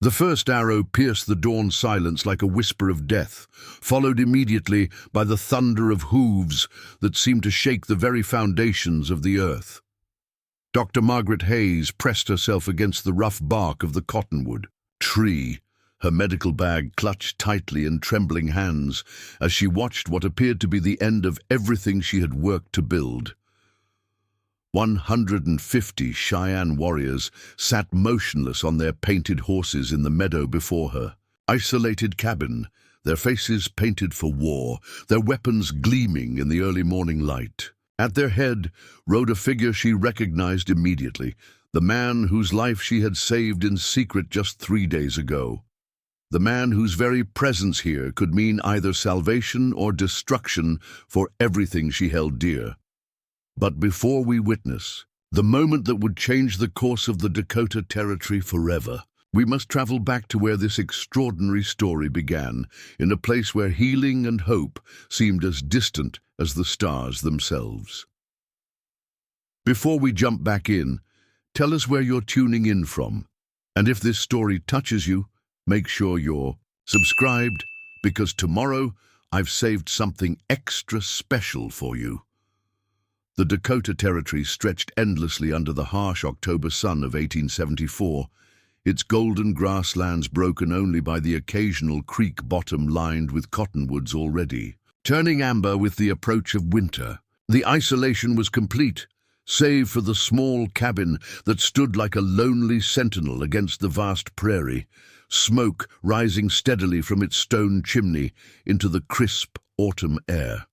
The first arrow pierced the dawn silence like a whisper of death, followed immediately by the thunder of hooves that seemed to shake the very foundations of the earth. Dr. Margaret Hayes pressed herself against the rough bark of the cottonwood tree, her medical bag clutched tightly in trembling hands as she watched what appeared to be the end of everything she had worked to build. 150 Cheyenne warriors sat motionless on their painted horses in the meadow before her. Isolated cabin, their faces painted for war, their weapons gleaming in the early morning light. At their head rode a figure she recognized immediately, the man whose life she had saved in secret just 3 days ago. The man whose very presence here could mean either salvation or destruction for everything she held dear. But before we witness the moment that would change the course of the Dakota Territory forever, we must travel back to where this extraordinary story began, in a place where healing and hope seemed as distant as the stars themselves. Before we jump back in, tell us where you're tuning in from, and if this story touches you, make sure you're subscribed, because tomorrow I've saved something extra special for you. The Dakota Territory stretched endlessly under the harsh October sun of 1874, its golden grasslands broken only by the occasional creek bottom lined with cottonwoods already turning amber with the approach of winter. The isolation was complete, save for the small cabin that stood like a lonely sentinel against the vast prairie, smoke rising steadily from its stone chimney into the crisp autumn air.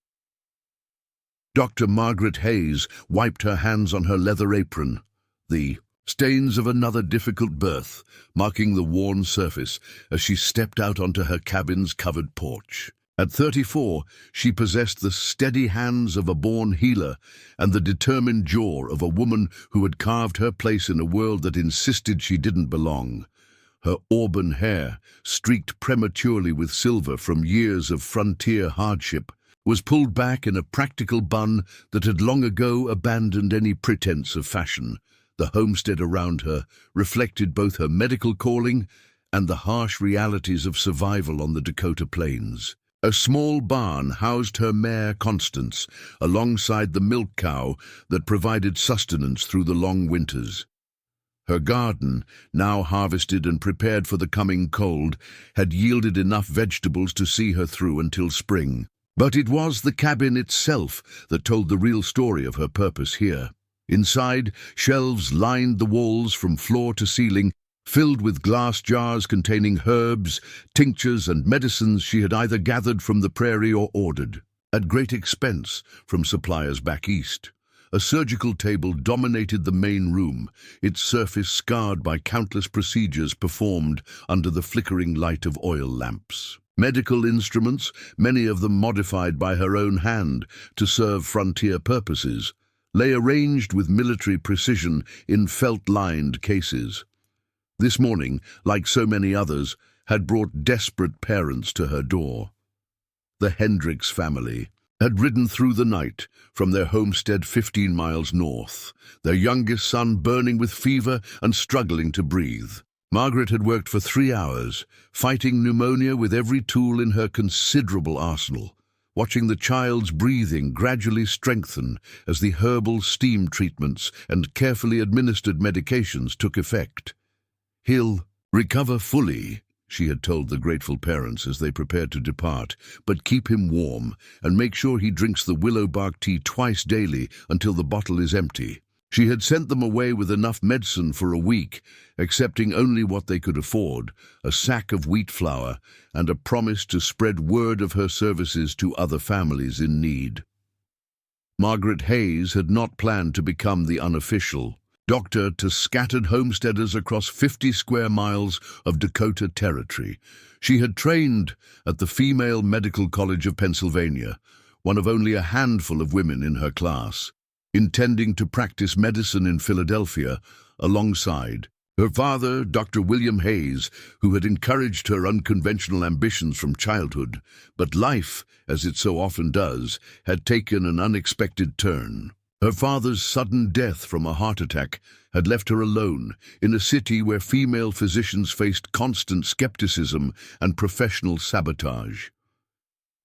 Dr. Margaret Hayes wiped her hands on her leather apron, the stains of another difficult birth marking the worn surface as she stepped out onto her cabin's covered porch. At 34, she possessed the steady hands of a born healer and the determined jaw of a woman who had carved her place in a world that insisted she didn't belong. Her auburn hair, streaked prematurely with silver from years of frontier hardship, was pulled back in a practical bun that had long ago abandoned any pretense of fashion. The homestead around her reflected both her medical calling and the harsh realities of survival on the Dakota plains. A small barn housed her mare Constance, alongside the milk cow that provided sustenance through the long winters. Her garden, now harvested and prepared for the coming cold, had yielded enough vegetables to see her through until spring. But it was the cabin itself that told the real story of her purpose here. Inside, shelves lined the walls from floor to ceiling, filled with glass jars containing herbs, tinctures, and medicines she had either gathered from the prairie or ordered, at great expense, from suppliers back east. A surgical table dominated the main room, its surface scarred by countless procedures performed under the flickering light of oil lamps. Medical instruments, many of them modified by her own hand to serve frontier purposes, lay arranged with military precision in felt-lined cases. This morning, like so many others, had brought desperate parents to her door. The Hendricks family had ridden through the night from their homestead 15 miles north, their youngest son burning with fever and struggling to breathe. Margaret had worked for 3 hours, fighting pneumonia with every tool in her considerable arsenal, watching the child's breathing gradually strengthen as the herbal steam treatments and carefully administered medications took effect. "He'll recover fully," she had told the grateful parents as they prepared to depart, "but keep him warm and make sure he drinks the willow bark tea twice daily until the bottle is empty." She had sent them away with enough medicine for a week, accepting only what they could afford, a sack of wheat flour and a promise to spread word of her services to other families in need. Margaret Hayes had not planned to become the unofficial doctor to scattered homesteaders across 50 square miles of Dakota Territory. She had trained at the Female Medical College of Pennsylvania, one of only a handful of women in her class, intending to practice medicine in Philadelphia alongside her father, Dr. William Hayes, who had encouraged her unconventional ambitions from childhood. But life, as it so often does, had taken an unexpected turn. Her father's sudden death from a heart attack had left her alone in a city where female physicians faced constant skepticism and professional sabotage.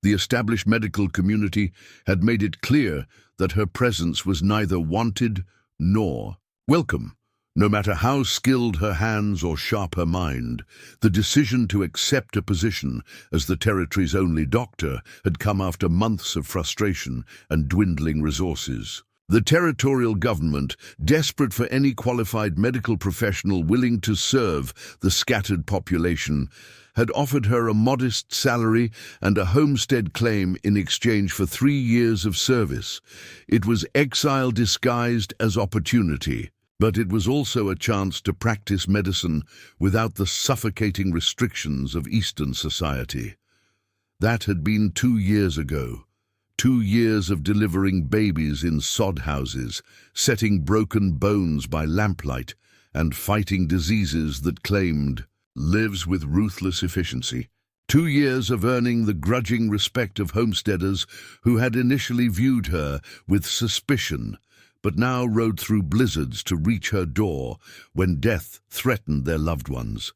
The established medical community had made it clear that her presence was neither wanted nor welcome. No matter how skilled her hands or sharp her mind, the decision to accept a position as the territory's only doctor had come after months of frustration and dwindling resources. The territorial government, desperate for any qualified medical professional willing to serve the scattered population, had offered her a modest salary and a homestead claim in exchange for 3 years of service. It was exile disguised as opportunity, but it was also a chance to practice medicine without the suffocating restrictions of Eastern society. That had been 2 years ago. 2 years of delivering babies in sod houses, setting broken bones by lamplight, and fighting diseases that claimed lives with ruthless efficiency. 2 years of earning the grudging respect of homesteaders who had initially viewed her with suspicion, but now rode through blizzards to reach her door when death threatened their loved ones.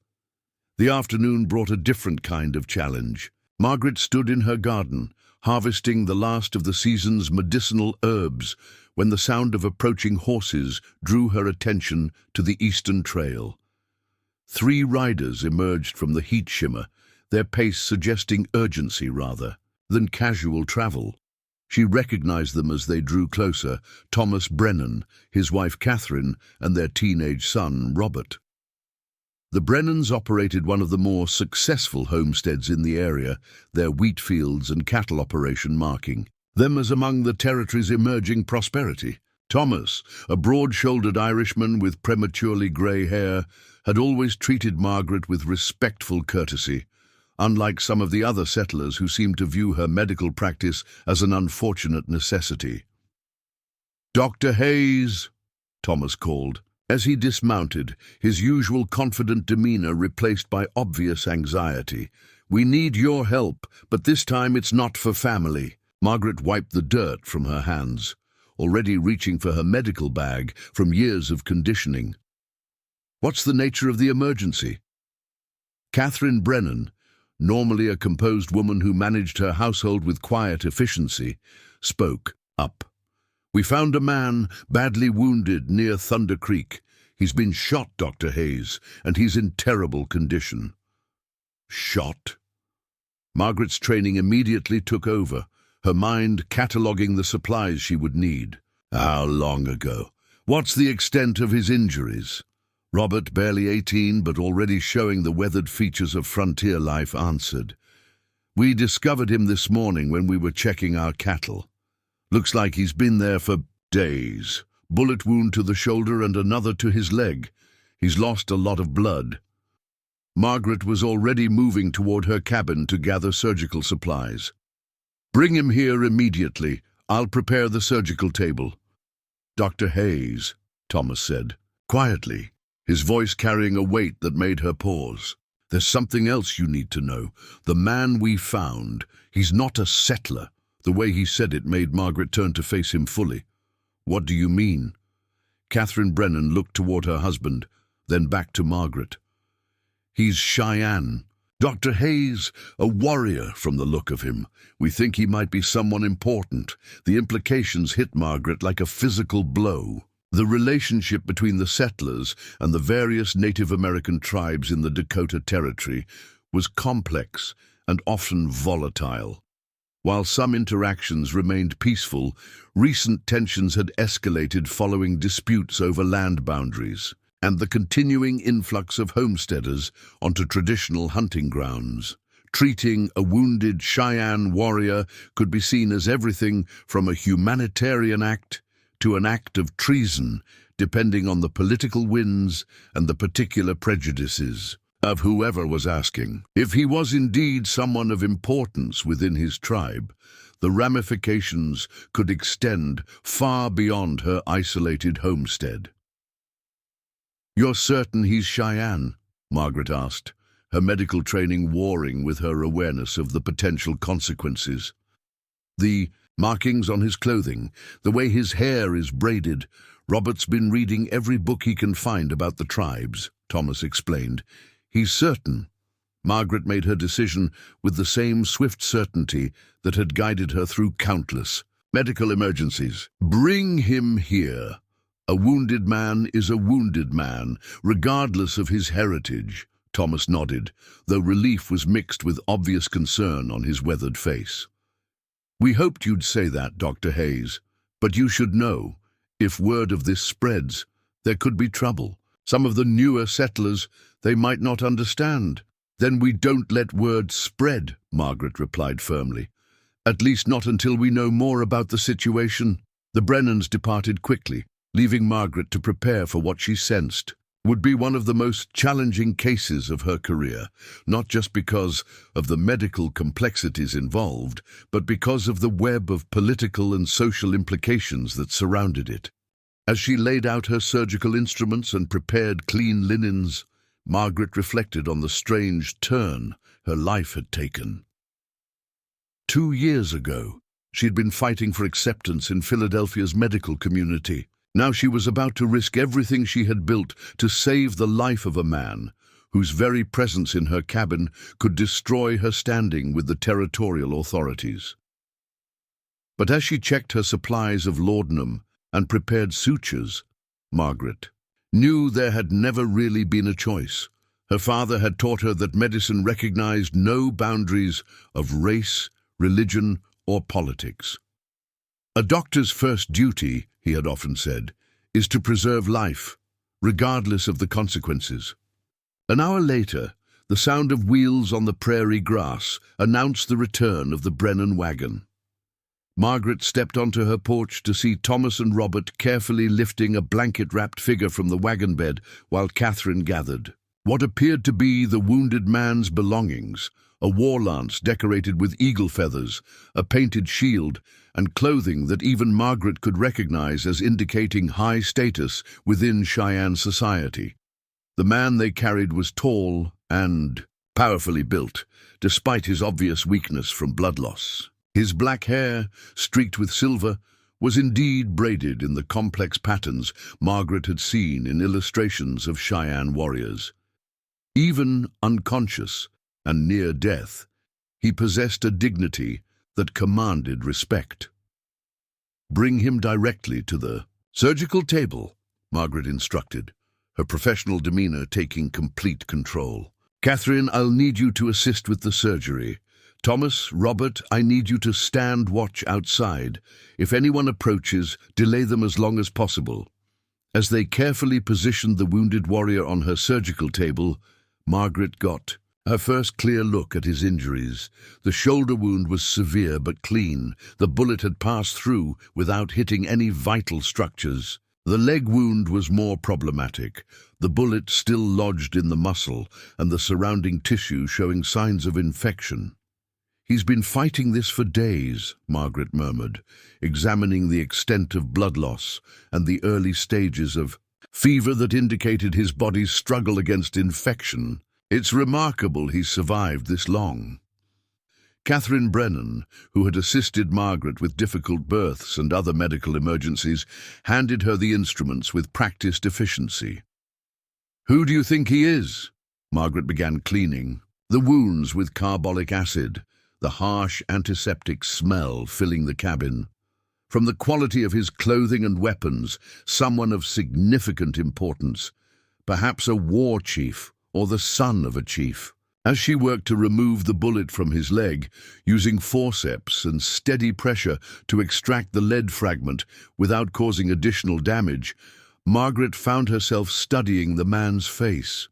The afternoon brought a different kind of challenge. Margaret stood in her garden, harvesting the last of the season's medicinal herbs, when the sound of approaching horses drew her attention to the eastern trail. 3 riders emerged from the heat shimmer, their pace suggesting urgency rather than casual travel. She recognized them as they drew closer: Thomas Brennan, his wife Catherine, and their teenage son Robert. The Brennans operated one of the more successful homesteads in the area, their wheat fields and cattle operation marking them as among the territory's emerging prosperity. Thomas, a broad-shouldered Irishman with prematurely grey hair, had always treated Margaret with respectful courtesy, unlike some of the other settlers who seemed to view her medical practice as an unfortunate necessity. "Dr. Hayes," Thomas called, as he dismounted, his usual confident demeanor replaced by obvious anxiety. "We need your help, but this time it's not for family." Margaret wiped the dirt from her hands, already reaching for her medical bag from years of conditioning. "What's the nature of the emergency?" Catherine Brennan, normally a composed woman who managed her household with quiet efficiency, spoke up. "We found a man badly wounded near Thunder Creek. He's been shot, Dr. Hayes, and he's in terrible condition." Shot? Margaret's training immediately took over, her mind cataloguing the supplies she would need. "How long ago? What's the extent of his injuries?" Robert, barely 18 but already showing the weathered features of frontier life, answered. "We discovered him this morning when we were checking our cattle. Looks like he's been there for days. Bullet wound to the shoulder and another to his leg. He's lost a lot of blood." Margaret was already moving toward her cabin to gather surgical supplies. "Bring him here immediately. I'll prepare the surgical table." "Dr. Hayes," Thomas said, quietly, his voice carrying a weight that made her pause. "There's something else you need to know. The man we found, he's not a settler." The way he said it made Margaret turn to face him fully. "What do you mean?" Catherine Brennan looked toward her husband, then back to Margaret. "He's Cheyenne. Dr. Hayes, a warrior from the look of him. We think he might be someone important." The implications hit Margaret like a physical blow. The relationship between the settlers and the various Native American tribes in the Dakota Territory was complex and often volatile. While some interactions remained peaceful, recent tensions had escalated following disputes over land boundaries and the continuing influx of homesteaders onto traditional hunting grounds. Treating a wounded Cheyenne warrior could be seen as everything from a humanitarian act to an act of treason, depending on the political winds and the particular prejudices of whoever was asking. If he was indeed someone of importance within his tribe, the ramifications could extend far beyond her isolated homestead. "You're certain he's Cheyenne?" Margaret asked, her medical training warring with her awareness of the potential consequences. The Markings on his clothing, the way his hair is braided. Robert's been reading every book he can find about the tribes, Thomas explained. He's certain. Margaret made her decision with the same swift certainty that had guided her through countless medical emergencies. Bring him here. A wounded man is a wounded man, regardless of his heritage. Thomas nodded, though relief was mixed with obvious concern on his weathered face. We hoped you'd say that, Dr. Hayes, but you should know, if word of this spreads, there could be trouble. Some of the newer settlers, they might not understand. Then we don't let word spread, Margaret replied firmly. At least not until we know more about the situation. The Brennans departed quickly, leaving Margaret to prepare for what she sensed would be one of the most challenging cases of her career, not just because of the medical complexities involved, but because of the web of political and social implications that surrounded it. As she laid out her surgical instruments and prepared clean linens, Margaret reflected on the strange turn her life had taken. 2 years ago, she'd been fighting for acceptance in Philadelphia's medical community. Now she was about to risk everything she had built to save the life of a man whose very presence in her cabin could destroy her standing with the territorial authorities. But as she checked her supplies of laudanum and prepared sutures, Margaret knew there had never really been a choice. Her father had taught her that medicine recognized no boundaries of race, religion, or politics. A doctor's first duty, he had often said, is to preserve life, regardless of the consequences. An hour later, the sound of wheels on the prairie grass announced the return of the Brennan wagon. Margaret stepped onto her porch to see Thomas and Robert carefully lifting a blanket-wrapped figure from the wagon bed while Catherine gathered what appeared to be the wounded man's belongings, a war lance decorated with eagle feathers, a painted shield, and clothing that even Margaret could recognize as indicating high status within Cheyenne society. The man they carried was tall and powerfully built, despite his obvious weakness from blood loss. His black hair, streaked with silver, was indeed braided in the complex patterns Margaret had seen in illustrations of Cheyenne warriors. Even unconscious and near death, he possessed a dignity that commanded respect. Bring him directly to the surgical table, Margaret instructed, her professional demeanor taking complete control. Catherine, I'll need you to assist with the surgery. Thomas, Robert, I need you to stand watch outside. If anyone approaches, delay them as long as possible. As they carefully positioned the wounded warrior on her surgical table, Margaret got her first clear look at his injuries. The shoulder wound was severe but clean. The bullet had passed through without hitting any vital structures. The leg wound was more problematic, the bullet still lodged in the muscle and the surrounding tissue showing signs of infection. He's been fighting this for days, Margaret murmured, examining the extent of blood loss and the early stages of fever that indicated his body's struggle against infection. It's remarkable he survived this long. Catherine Brennan, who had assisted Margaret with difficult births and other medical emergencies, handed her the instruments with practiced efficiency. Who do you think he is? Margaret began cleaning the wounds with carbolic acid, the harsh antiseptic smell filling the cabin. From the quality of his clothing and weapons, someone of significant importance, perhaps a war chief or the son of a chief. As she worked to remove the bullet from his leg, using forceps and steady pressure to extract the lead fragment without causing additional damage, Margaret found herself studying the man's face.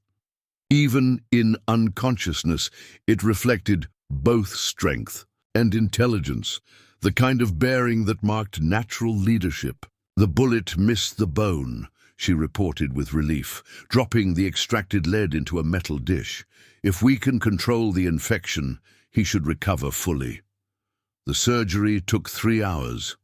Even in unconsciousness, it reflected both strength and intelligence, the kind of bearing that marked natural leadership. The bullet missed the bone, she reported with relief, dropping the extracted lead into a metal dish. If we can control the infection, he should recover fully. The surgery took 3 hours.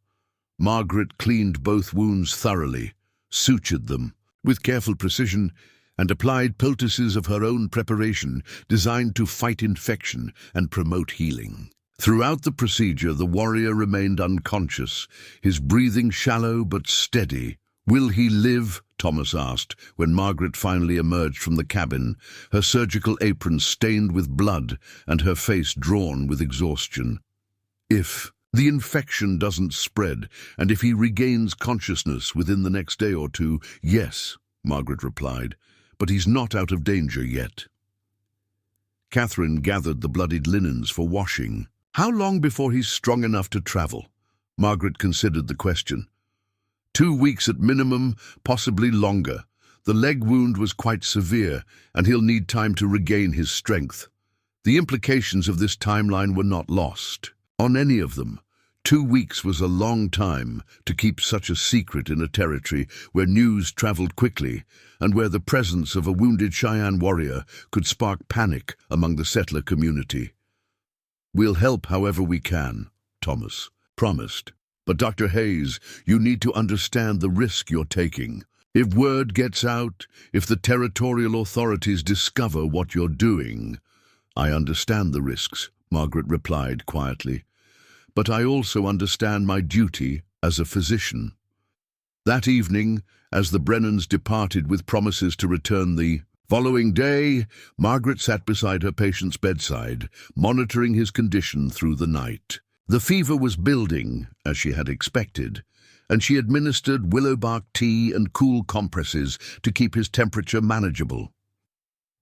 Margaret cleaned both wounds thoroughly, sutured them with careful precision, and applied poultices of her own preparation designed to fight infection and promote healing. Throughout the procedure, the warrior remained unconscious, his breathing shallow but steady. "Will he live?" Thomas asked, when Margaret finally emerged from the cabin, her surgical apron stained with blood and her face drawn with exhaustion. "If the infection doesn't spread, and if he regains consciousness within the next day or two, yes," Margaret replied, "but he's not out of danger yet." Catherine gathered the bloodied linens for washing. "How long before he's strong enough to travel?" Margaret considered the question. 2 weeks at minimum, possibly longer. The leg wound was quite severe, and he'll need time to regain his strength. The implications of this timeline were not lost on any of them. 2 weeks was a long time to keep such a secret in a territory where news traveled quickly and where the presence of a wounded Cheyenne warrior could spark panic among the settler community. "We'll help however we can," Thomas promised. "But Dr. Hayes, you need to understand the risk you're taking. If word gets out, if the territorial authorities discover what you're doing—" "I understand the risks," Margaret replied quietly. "But I also understand my duty as a physician." That evening, as the Brennans departed with promises to return the following day, Margaret sat beside her patient's bedside, monitoring his condition through the night. The fever was building, as she had expected, and she administered willowbark tea and cool compresses to keep his temperature manageable.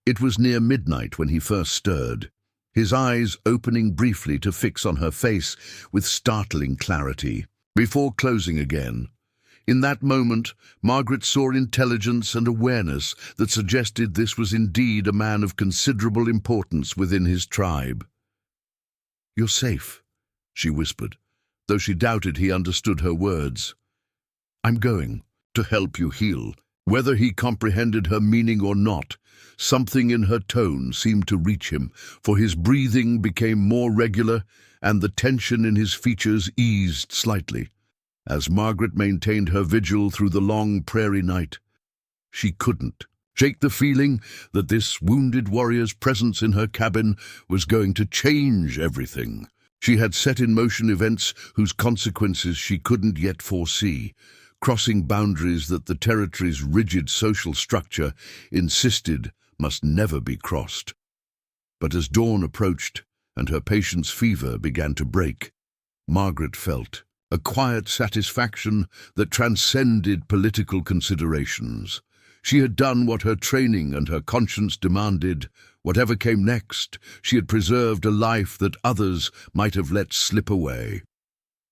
It was near midnight when he first stirred, his eyes opening briefly to fix on her face with startling clarity, before closing again. In that moment, Margaret saw intelligence and awareness that suggested this was indeed a man of considerable importance within his tribe. "You're safe," she whispered, though she doubted he understood her words. "I'm going to help you heal." Whether he comprehended her meaning or not, something in her tone seemed to reach him, for his breathing became more regular and the tension in his features eased slightly. As Margaret maintained her vigil through the long prairie night, she couldn't shake the feeling that this wounded warrior's presence in her cabin was going to change everything. She had set in motion events whose consequences she couldn't yet foresee, crossing boundaries that the territory's rigid social structure insisted must never be crossed. But as dawn approached and her patient's fever began to break, Margaret felt a quiet satisfaction that transcended political considerations. She had done what her training and her conscience demanded. Whatever came next, she had preserved a life that others might have let slip away.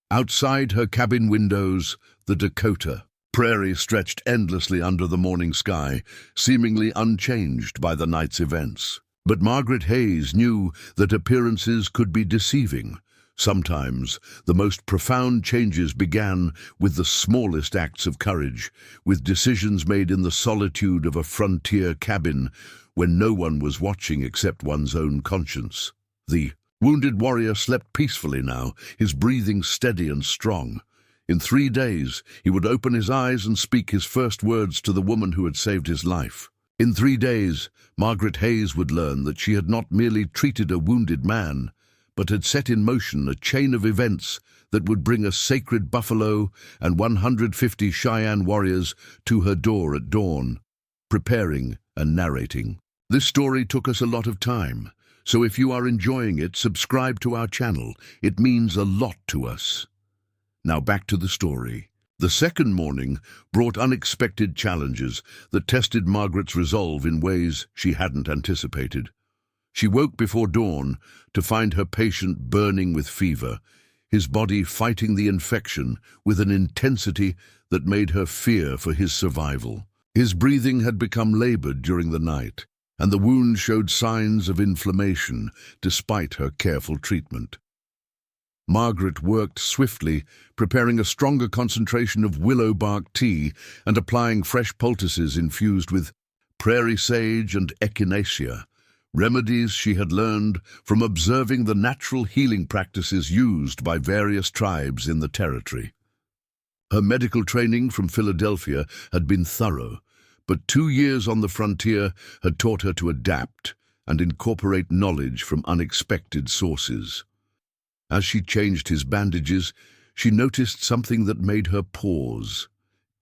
Outside her cabin windows, the Dakota prairie stretched endlessly under the morning sky, seemingly unchanged by the night's events. But Margaret Hayes knew that appearances could be deceiving. Sometimes the most profound changes began with the smallest acts of courage, with decisions made in the solitude of a frontier cabin when no one was watching except one's own conscience. The wounded warrior slept peacefully now, his breathing steady and strong. In 3 days, he would open his eyes and speak his first words to the woman who had saved his life. In 3 days, Margaret Hayes would learn that she had not merely treated a wounded man, but had set in motion a chain of events that would bring a sacred buffalo and 150 Cheyenne warriors to her door at dawn, preparing and narrating. This story took us a lot of time, so if you are enjoying it, subscribe to our channel. It means a lot to us. Now back to the story. The second morning brought unexpected challenges that tested Margaret's resolve in ways she hadn't anticipated. She woke before dawn to find her patient burning with fever, his body fighting the infection with an intensity that made her fear for his survival. His breathing had become labored during the night, and the wound showed signs of inflammation despite her careful treatment. Margaret worked swiftly, preparing a stronger concentration of willow bark tea and applying fresh poultices infused with prairie sage and echinacea, remedies she had learned from observing the natural healing practices used by various tribes in the territory. Her medical training from Philadelphia had been thorough, but 2 years on the frontier had taught her to adapt and incorporate knowledge from unexpected sources. As she changed his bandages, she noticed something that made her pause.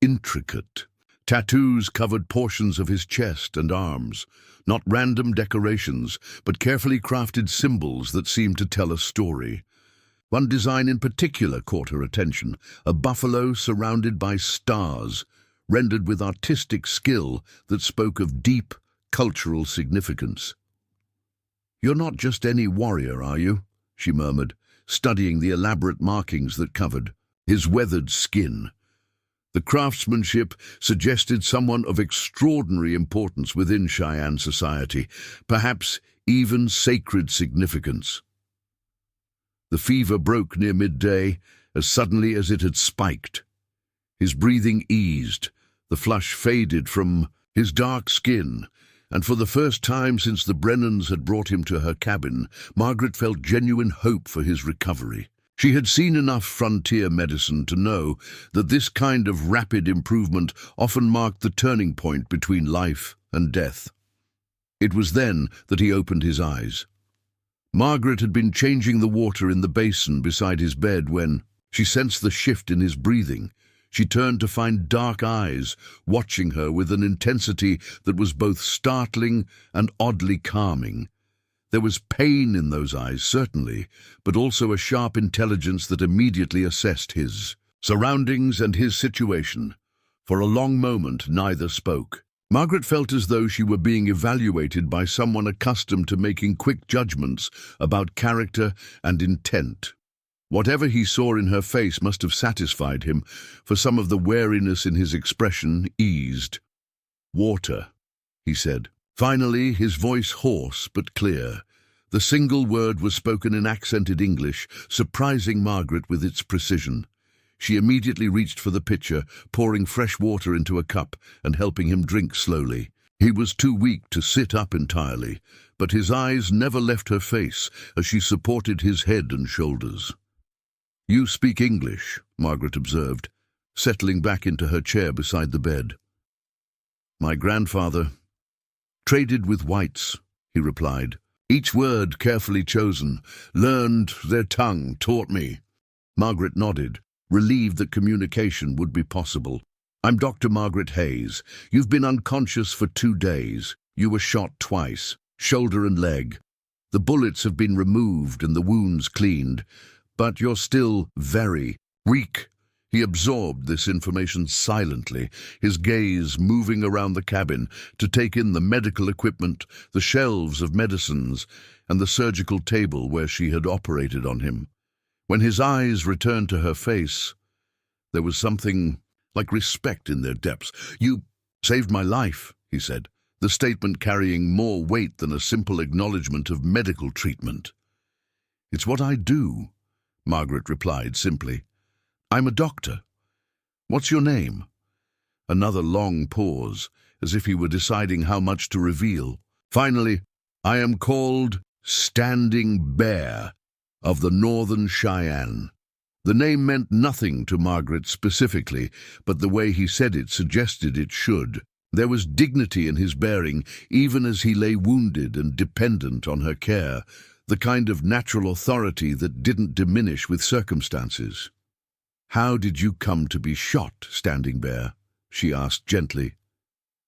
Intricate. Tattoos covered portions of his chest and arms, not random decorations, but carefully crafted symbols that seemed to tell a story. One design in particular caught her attention, a buffalo surrounded by stars, rendered with artistic skill that spoke of deep cultural significance. "You're not just any warrior, are you?" she murmured, studying the elaborate markings that covered his weathered skin. The craftsmanship suggested someone of extraordinary importance within Cheyenne society, perhaps even sacred significance. The fever broke near midday, as suddenly as it had spiked. His breathing eased, the flush faded from his dark skin, and for the first time since the Brennans had brought him to her cabin, Margaret felt genuine hope for his recovery. She had seen enough frontier medicine to know that this kind of rapid improvement often marked the turning point between life and death. It was then that he opened his eyes. Margaret had been changing the water in the basin beside his bed when she sensed the shift in his breathing. She turned to find dark eyes watching her with an intensity that was both startling and oddly calming. There was pain in those eyes, certainly, but also a sharp intelligence that immediately assessed his surroundings and his situation. For a long moment, neither spoke. Margaret felt as though she were being evaluated by someone accustomed to making quick judgments about character and intent. Whatever he saw in her face must have satisfied him, for some of the wariness in his expression eased. "Water," he said. Finally, his voice hoarse but clear. The single word was spoken in accented English, surprising Margaret with its precision. She immediately reached for the pitcher, pouring fresh water into a cup and helping him drink slowly. He was too weak to sit up entirely, but his eyes never left her face as she supported his head and shoulders. "You speak English," Margaret observed, settling back into her chair beside the bed. "My grandfather traded with whites," he replied. "Each word carefully chosen, learned their tongue, taught me." Margaret nodded, relieved that communication would be possible. "I'm Dr. Margaret Hayes. You've been unconscious for 2 days. You were shot twice, shoulder and leg. The bullets have been removed and the wounds cleaned, but you're still very weak." He absorbed this information silently, his gaze moving around the cabin to take in the medical equipment, the shelves of medicines, and the surgical table where she had operated on him. When his eyes returned to her face, there was something like respect in their depths. "You saved my life," he said, the statement carrying more weight than a simple acknowledgement of medical treatment. "It's what I do," Margaret replied simply. "I'm a doctor. What's your name?" Another long pause, as if he were deciding how much to reveal. Finally, "I am called Standing Bear of the Northern Cheyenne." The name meant nothing to Margaret specifically, but the way he said it suggested it should. There was dignity in his bearing, even as he lay wounded and dependent on her care, the kind of natural authority that didn't diminish with circumstances. "How did you come to be shot, Standing Bear?" she asked gently.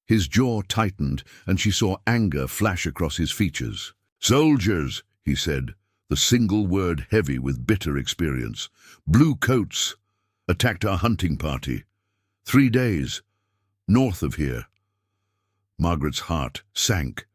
His jaw tightened, and she saw anger flash across his features. "Soldiers," he said, the single word heavy with bitter experience. "Blue coats attacked our hunting party. 3 days, north of here." Margaret's heart sank.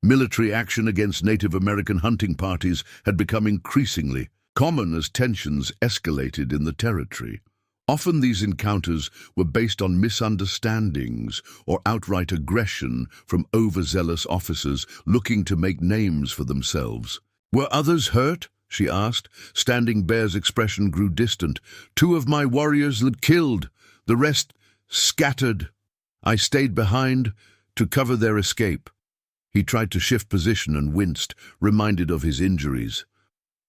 Military action against Native American hunting parties had become increasingly common as tensions escalated in the territory. Often these encounters were based on misunderstandings or outright aggression from overzealous officers looking to make names for themselves. "Were others hurt?" she asked. Standing Bear's expression grew distant. "2 of my warriors were killed, the rest scattered. I stayed behind to cover their escape." He tried to shift position and winced, reminded of his injuries.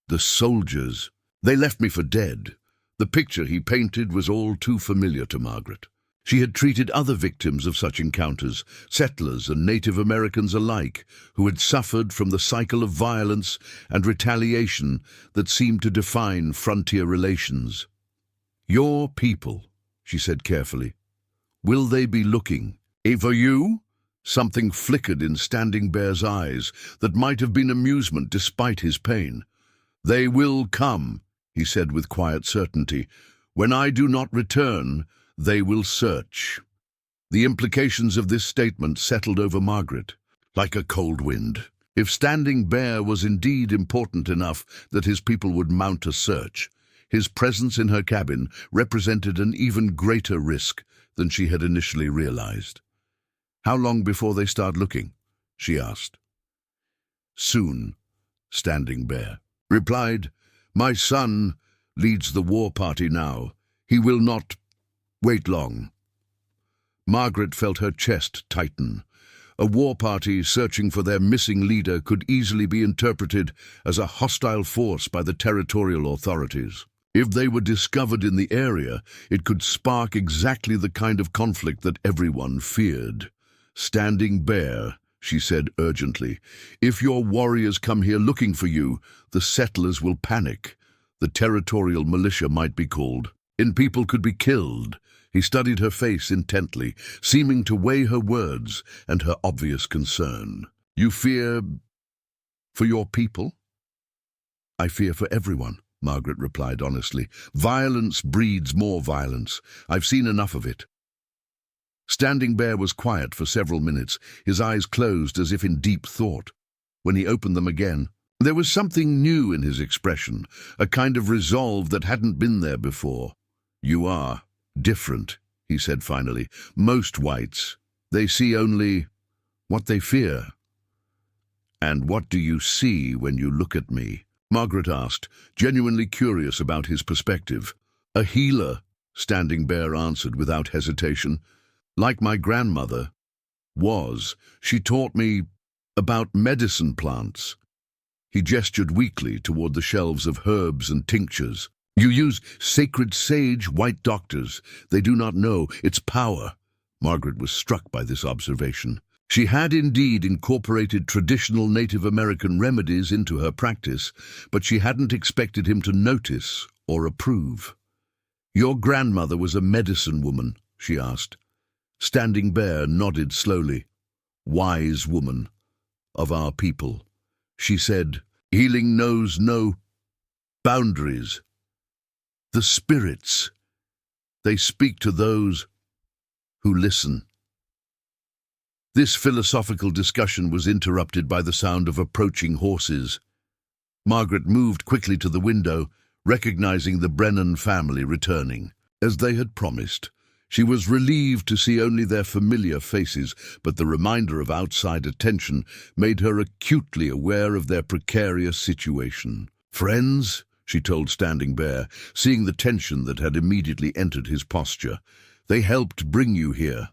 "The soldiers, they left me for dead." The picture he painted was all too familiar to Margaret. She had treated other victims of such encounters, settlers and Native Americans alike, who had suffered from the cycle of violence and retaliation that seemed to define frontier relations. "Your people," she said carefully. "Will they be looking for you?" Something flickered in Standing Bear's eyes that might have been amusement despite his pain. "They will come," he said with quiet certainty. "When I do not return, they will search." The implications of this statement settled over Margaret like a cold wind. If Standing Bear was indeed important enough that his people would mount a search, his presence in her cabin represented an even greater risk than she had initially realized. "How long before they start looking?" she asked. "Soon," Standing Bear replied. "My son leads the war party now. He will not wait long." Margaret felt her chest tighten. A war party searching for their missing leader could easily be interpreted as a hostile force by the territorial authorities. If they were discovered in the area, it could spark exactly the kind of conflict that everyone feared. "Standing Bear," she said urgently, "if your warriors come here looking for you, the settlers will panic. The territorial militia might be called. People could be killed." He studied her face intently, seeming to weigh her words and her obvious concern. "You fear for your people?" "I fear for everyone," Margaret replied honestly. "Violence breeds more violence. I've seen enough of it." Standing Bear was quiet for several minutes, his eyes closed as if in deep thought. When he opened them again, there was something new in his expression, a kind of resolve that hadn't been there before. "You are different," he said finally. "Most whites, they see only what they fear." "And what do you see when you look at me?" Margaret asked, genuinely curious about his perspective. "A healer," Standing Bear answered without hesitation. "Like my grandmother was. She taught me about medicine plants." He gestured weakly toward the shelves of herbs and tinctures. "You use sacred sage, white doctors. They do not know its power." Margaret was struck by this observation. She had indeed incorporated traditional Native American remedies into her practice, but she hadn't expected him to notice or approve. "Your grandmother was a medicine woman?" she asked. Standing Bear nodded slowly. "Wise woman of our people," she said. "Healing knows no boundaries. The spirits, they speak to those who listen." This philosophical discussion was interrupted by the sound of approaching horses. Margaret moved quickly to the window, recognizing the Brennan family returning. As they had promised, she was relieved to see only their familiar faces, but the reminder of outside attention made her acutely aware of their precarious situation. "Friends," she told Standing Bear, seeing the tension that had immediately entered his posture, "they helped bring you here."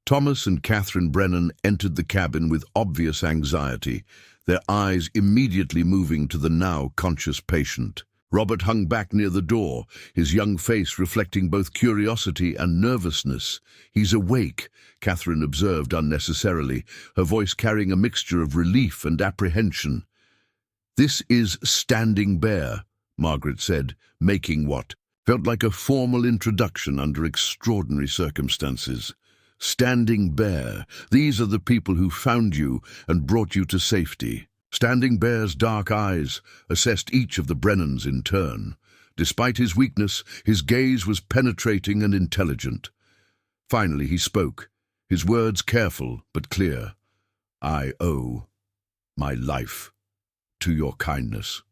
Thomas and Catherine Brennan entered the cabin with obvious anxiety, their eyes immediately moving to the now conscious patient. Robert hung back near the door, his young face reflecting both curiosity and nervousness. "He's awake," Catherine observed unnecessarily, her voice carrying a mixture of relief and apprehension. "This is Standing Bear," Margaret said, making what felt like a formal introduction under extraordinary circumstances. "Standing Bear, these are the people who found you and brought you to safety." Standing Bear's dark eyes assessed each of the Brennans in turn. Despite his weakness, his gaze was penetrating and intelligent. Finally he spoke, his words careful but clear. "I owe my life to your kindness."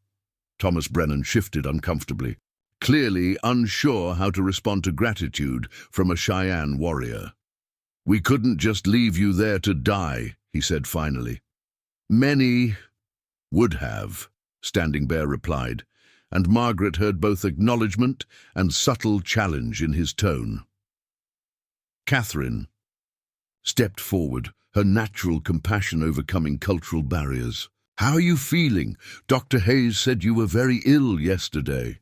Thomas Brennan shifted uncomfortably, clearly unsure how to respond to gratitude from a Cheyenne warrior. "We couldn't just leave you there to die," he said finally. "Many would have," Standing Bear replied, and Margaret heard both acknowledgement and subtle challenge in his tone. Catherine stepped forward, her natural compassion overcoming cultural barriers. "How are you feeling? Dr. Hayes said you were very ill yesterday."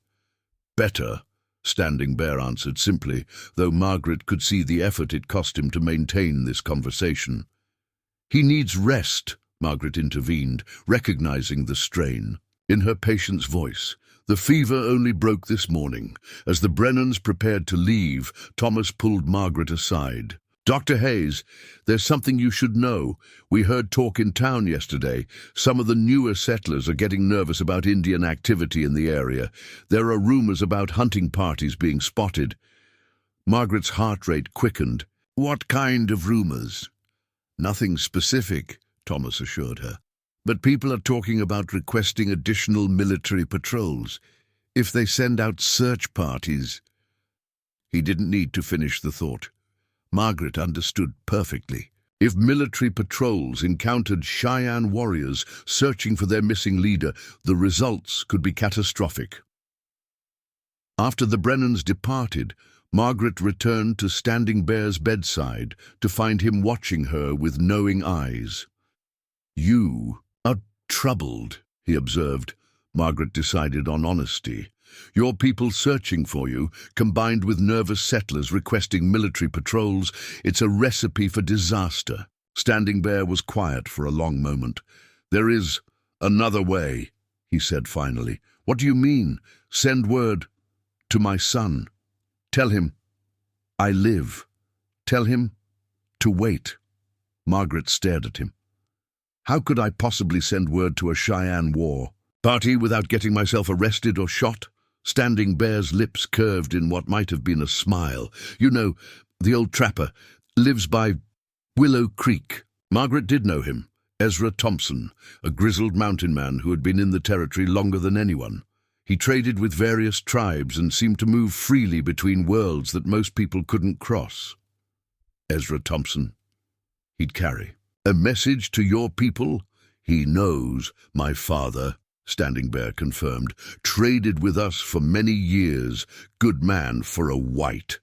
"Better," Standing Bear answered simply, though Margaret could see the effort it cost him to maintain this conversation. "He needs rest," Margaret intervened, recognizing the strain. In her patient's voice, "The fever only broke this morning." As the Brennans prepared to leave, Thomas pulled Margaret aside. "Dr. Hayes, there's something you should know. We heard talk in town yesterday. Some of the newer settlers are getting nervous about Indian activity in the area. There are rumors about hunting parties being spotted." Margaret's heart rate quickened. "What kind of rumors?" "Nothing specific," Thomas assured her. "But people are talking about requesting additional military patrols. If they send out search parties—" He didn't need to finish the thought. Margaret understood perfectly. If military patrols encountered Cheyenne warriors searching for their missing leader, the results could be catastrophic. After the Brennans departed, Margaret returned to Standing Bear's bedside to find him watching her with knowing eyes. "You are troubled," he observed. Margaret decided on honesty. "Your people searching for you, combined with nervous settlers requesting military patrols, it's a recipe for disaster." Standing Bear was quiet for a long moment. "There is another way," he said finally. "What do you mean?" "Send word to my son. Tell him I live. Tell him to wait." Margaret stared at him. "How could I possibly send word to a Cheyenne war party without getting myself arrested or shot?" Standing Bear's lips curved in what might have been a smile. "You know, the old trapper lives by Willow Creek." Margaret did know him. Ezra Thompson, a grizzled mountain man who had been in the territory longer than anyone. He traded with various tribes and seemed to move freely between worlds that most people couldn't cross. Ezra Thompson. He'd carry a message to your people. "He knows my father," Standing Bear confirmed. "Traded with us for many years. Good man for a white."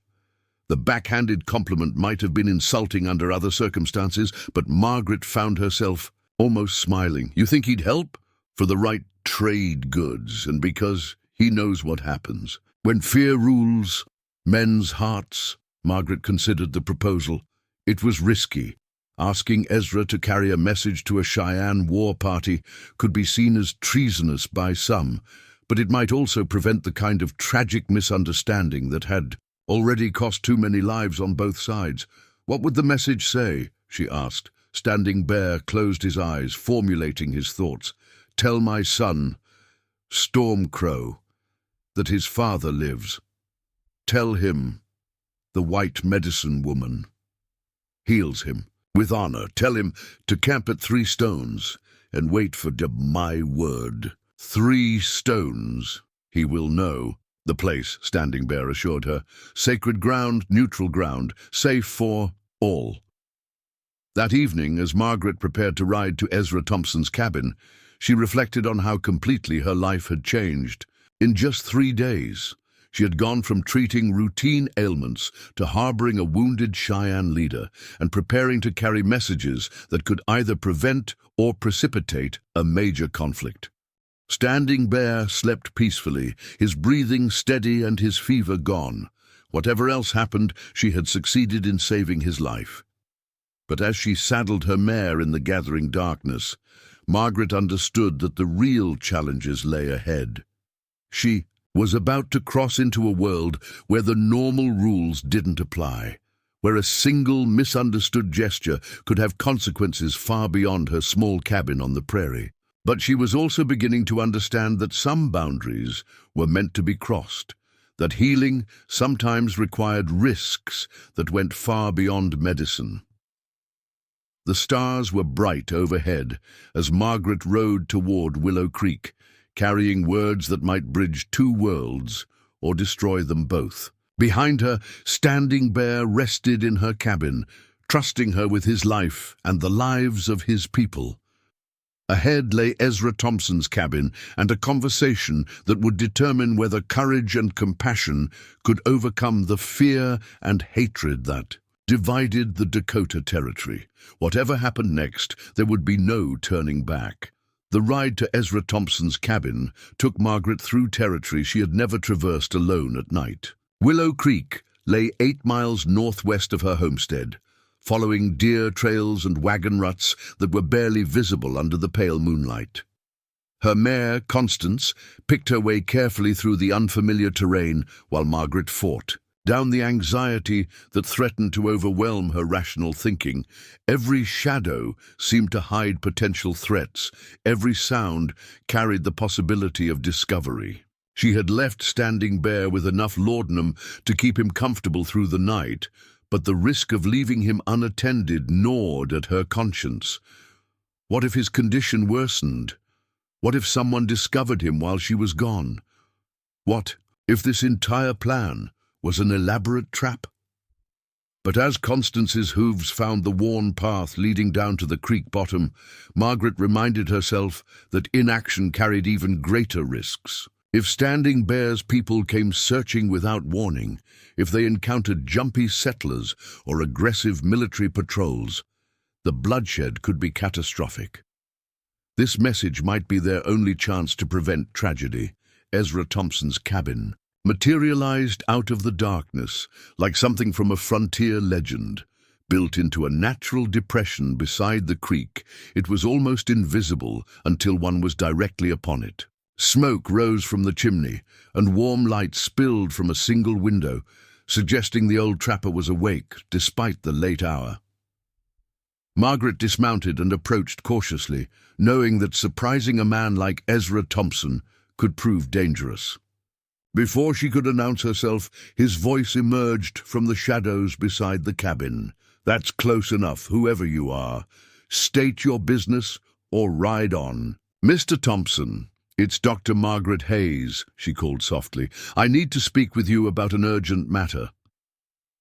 The backhanded compliment might have been insulting under other circumstances, but Margaret found herself almost smiling. "You think he'd help? For the right trade goods, and because he knows what happens when fear rules men's hearts." Margaret considered the proposal. It was risky. Asking Ezra to carry a message to a Cheyenne war party could be seen as treasonous by some, but it might also prevent the kind of tragic misunderstanding that had already cost too many lives on both sides. "What would the message say?" she asked. Standing Bear closed his eyes, formulating his thoughts. "Tell my son, Stormcrow, that his father lives. Tell him the white medicine woman heals him. With honor, tell him to camp at 3 stones and wait for my word. 3 stones. He will know the place," Standing Bear assured her. "Sacred ground, neutral ground, safe for all." That evening, as Margaret prepared to ride to Ezra Thompson's cabin, she reflected on how completely her life had changed. In just 3 days, she had gone from treating routine ailments to harboring a wounded Cheyenne leader and preparing to carry messages that could either prevent or precipitate a major conflict. Standing Bear slept peacefully, his breathing steady and his fever gone. Whatever else happened, she had succeeded in saving his life. But as she saddled her mare in the gathering darkness, Margaret understood that the real challenges lay ahead. She was about to cross into a world where the normal rules didn't apply, where a single misunderstood gesture could have consequences far beyond her small cabin on the prairie. But she was also beginning to understand that some boundaries were meant to be crossed, that healing sometimes required risks that went far beyond medicine. The stars were bright overhead as Margaret rode toward Willow Creek, carrying words that might bridge 2 worlds or destroy them both. Behind her, Standing Bear rested in her cabin, trusting her with his life and the lives of his people. Ahead lay Ezra Thompson's cabin and a conversation that would determine whether courage and compassion could overcome the fear and hatred that divided the Dakota Territory. Whatever happened next, there would be no turning back. The ride to Ezra Thompson's cabin took Margaret through territory she had never traversed alone at night. Willow Creek lay 8 miles northwest of her homestead, following deer trails and wagon ruts that were barely visible under the pale moonlight. Her mare, Constance, picked her way carefully through the unfamiliar terrain while Margaret fought. Down the anxiety that threatened to overwhelm her rational thinking, every shadow seemed to hide potential threats, every sound carried the possibility of discovery. She had left Standing Bear with enough laudanum to keep him comfortable through the night, but the risk of leaving him unattended gnawed at her conscience. What if his condition worsened? What if someone discovered him while she was gone? What if this entire plan was an elaborate trap? But as Constance's hooves found the worn path leading down to the creek bottom, Margaret reminded herself that inaction carried even greater risks. If Standing Bear's people came searching without warning, if they encountered jumpy settlers or aggressive military patrols, the bloodshed could be catastrophic. This message might be their only chance to prevent tragedy. Ezra Thompson's cabin materialized out of the darkness like something from a frontier legend. Built into a natural depression beside the creek, it was almost invisible until one was directly upon it. Smoke rose from the chimney, and warm light spilled from a single window, suggesting the old trapper was awake despite the late hour. Margaret dismounted and approached cautiously, knowing that surprising a man like Ezra Thompson could prove dangerous. Before she could announce herself, his voice emerged from the shadows beside the cabin. "That's close enough, whoever you are. State your business or ride on." "Mr. Thompson, it's Dr. Margaret Hayes," she called softly. "I need to speak with you about an urgent matter."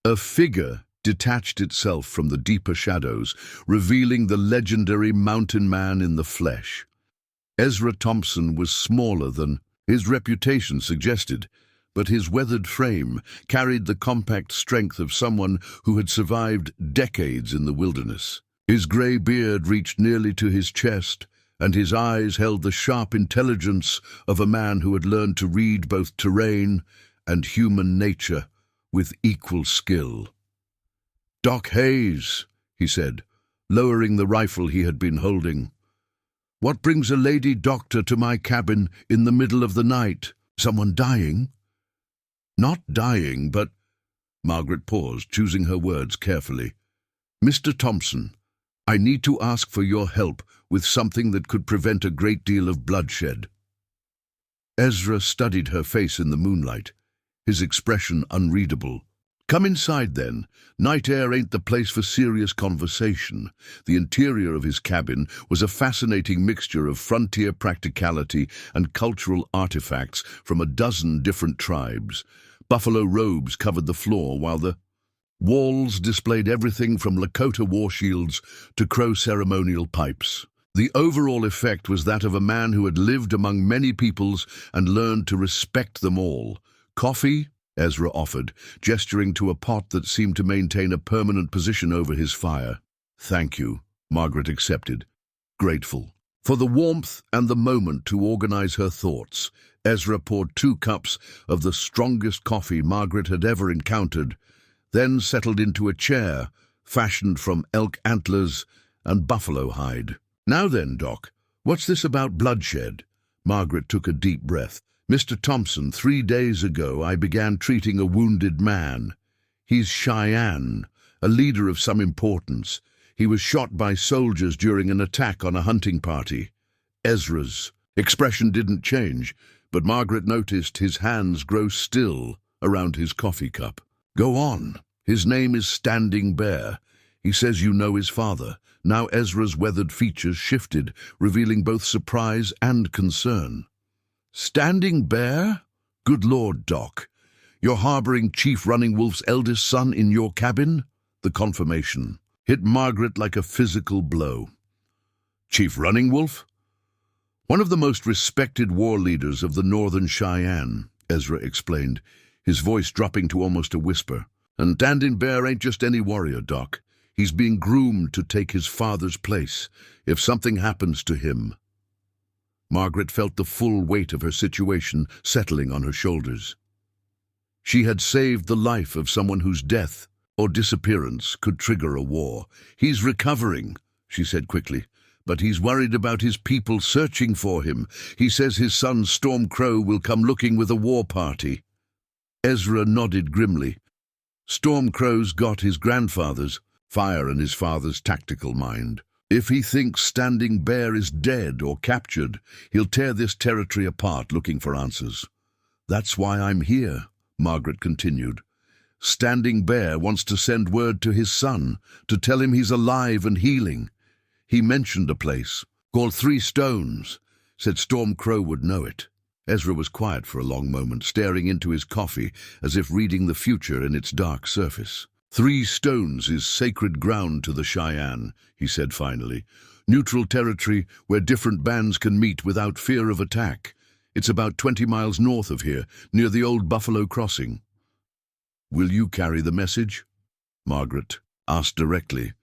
A figure detached itself from the deeper shadows, revealing the legendary mountain man in the flesh. Ezra Thompson was smaller than his reputation suggested, but his weathered frame carried the compact strength of someone who had survived decades in the wilderness. His grey beard reached nearly to his chest, and his eyes held the sharp intelligence of a man who had learned to read both terrain and human nature with equal skill. "Doc Hayes," he said, lowering the rifle he had been holding. "What brings a lady doctor to my cabin in the middle of the night? Someone dying?" "Not dying, but—" Margaret paused, choosing her words carefully. "Mr. Thompson, I need to ask for your help with something that could prevent a great deal of bloodshed." Ezra studied her face in the moonlight, his expression unreadable. "Come inside, then. Night air ain't the place for serious conversation." The interior of his cabin was a fascinating mixture of frontier practicality and cultural artifacts from a dozen different tribes. Buffalo robes covered the floor, while the walls displayed everything from Lakota war shields to Crow ceremonial pipes. The overall effect was that of a man who had lived among many peoples and learned to respect them all. "Coffee?" Ezra offered, gesturing to a pot that seemed to maintain a permanent position over his fire. "Thank you," Margaret accepted, grateful. For the warmth and the moment to organize her thoughts, Ezra poured 2 cups of the strongest coffee Margaret had ever encountered, then settled into a chair fashioned from elk antlers and buffalo hide. "Now then, Doc, what's this about bloodshed?" Margaret took a deep breath. "Mr. Thompson, 3 days ago I began treating a wounded man. He's Cheyenne, a leader of some importance. He was shot by soldiers during an attack on a hunting party." Ezra's expression didn't change, but Margaret noticed his hands grow still around his coffee cup. "Go on. His name is Standing Bear. He says you know his father." Now Ezra's weathered features shifted, revealing both surprise and concern. "Standing Bear? Good Lord, Doc. You're harboring Chief Running Wolf's eldest son in your cabin?" The confirmation hit Margaret like a physical blow. "Chief Running Wolf? One of the most respected war leaders of the Northern Cheyenne," Ezra explained, his voice dropping to almost a whisper. "And Standing Bear ain't just any warrior, Doc. He's being groomed to take his father's place if something happens to him." Margaret felt the full weight of her situation settling on her shoulders. She had saved the life of someone whose death or disappearance could trigger a war. "He's recovering," she said quickly, "but he's worried about his people searching for him. He says his son Storm Crow will come looking with a war party." Ezra nodded grimly. Storm Crow's got his grandfather's fire and his father's tactical mind. If he thinks Standing Bear is dead or captured, he'll tear this territory apart looking for answers. "That's why I'm here," Margaret continued. "Standing Bear wants to send word to his son, to tell him he's alive and healing. He mentioned a place called 3 Stones, said Storm Crow would know it." Ezra was quiet for a long moment, staring into his coffee as if reading the future in its dark surface. 3 Stones is sacred ground to the Cheyenne," he said finally. "Neutral territory where different bands can meet without fear of attack. It's about 20 miles north of here, near the old Buffalo Crossing." "Will you carry the message?" Margaret asked directly.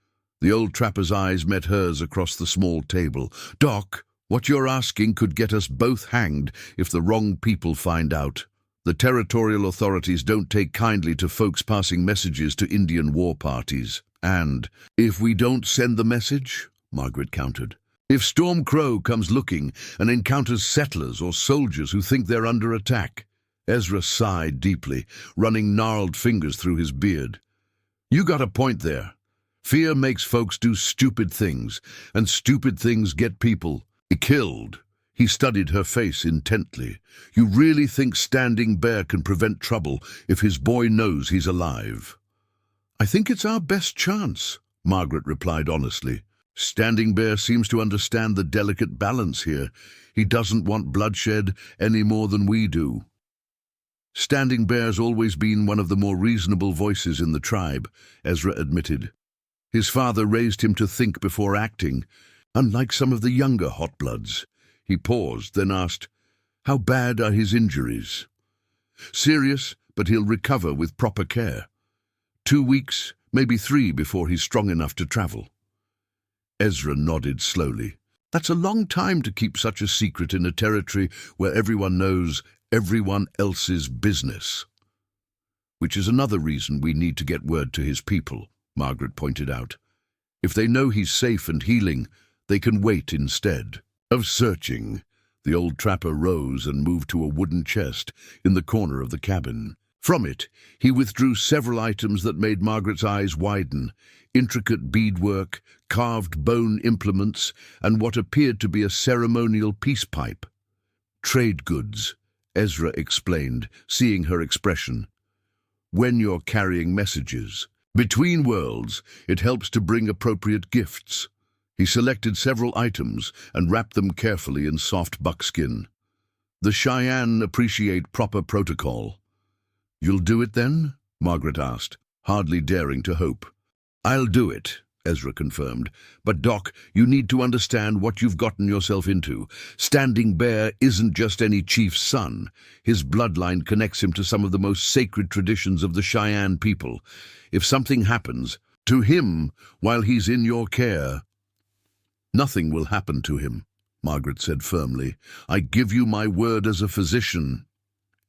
The old trapper's eyes met hers across the small table. "Doc, what you're asking could get us both hanged if the wrong people find out. The territorial authorities don't take kindly to folks passing messages to Indian war parties. And if we don't send the message," Margaret countered, "if Storm Crow comes looking and encounters settlers or soldiers who think they're under attack." Ezra sighed deeply, running gnarled fingers through his beard. "You got a point there. Fear makes folks do stupid things, and stupid things get people killed." He studied her face intently. "You really think Standing Bear can prevent trouble if his boy knows he's alive?" "I think it's our best chance," Margaret replied honestly. "Standing Bear seems to understand the delicate balance here. He doesn't want bloodshed any more than we do." "Standing Bear's always been one of the more reasonable voices in the tribe," Ezra admitted. "His father raised him to think before acting, unlike some of the younger hot bloods." He paused, then asked, "How bad are his injuries?" "Serious, but he'll recover with proper care. 2 weeks, maybe 3 before he's strong enough to travel." Ezra nodded slowly. "That's a long time to keep such a secret in a territory where everyone knows everyone else's business." "Which is another reason we need to get word to his people," Margaret pointed out. "If they know he's safe and healing, they can wait instead of searching." The old trapper rose and moved to a wooden chest in the corner of the cabin. From it, he withdrew several items that made Margaret's eyes widen: intricate beadwork, carved bone implements, and what appeared to be a ceremonial peace pipe. "Trade goods," Ezra explained, seeing her expression. "When you're carrying messages between worlds, it helps to bring appropriate gifts." He selected several items and wrapped them carefully in soft buckskin. "The Cheyenne appreciate proper protocol." "You'll do it then?" Margaret asked, hardly daring to hope. "I'll do it," Ezra confirmed. "But Doc, you need to understand what you've gotten yourself into. Standing Bear isn't just any chief's son. His bloodline connects him to some of the most sacred traditions of the Cheyenne people. If something happens to him while he's in your care—" "Nothing will happen to him," Margaret said firmly. "I give you my word as a physician."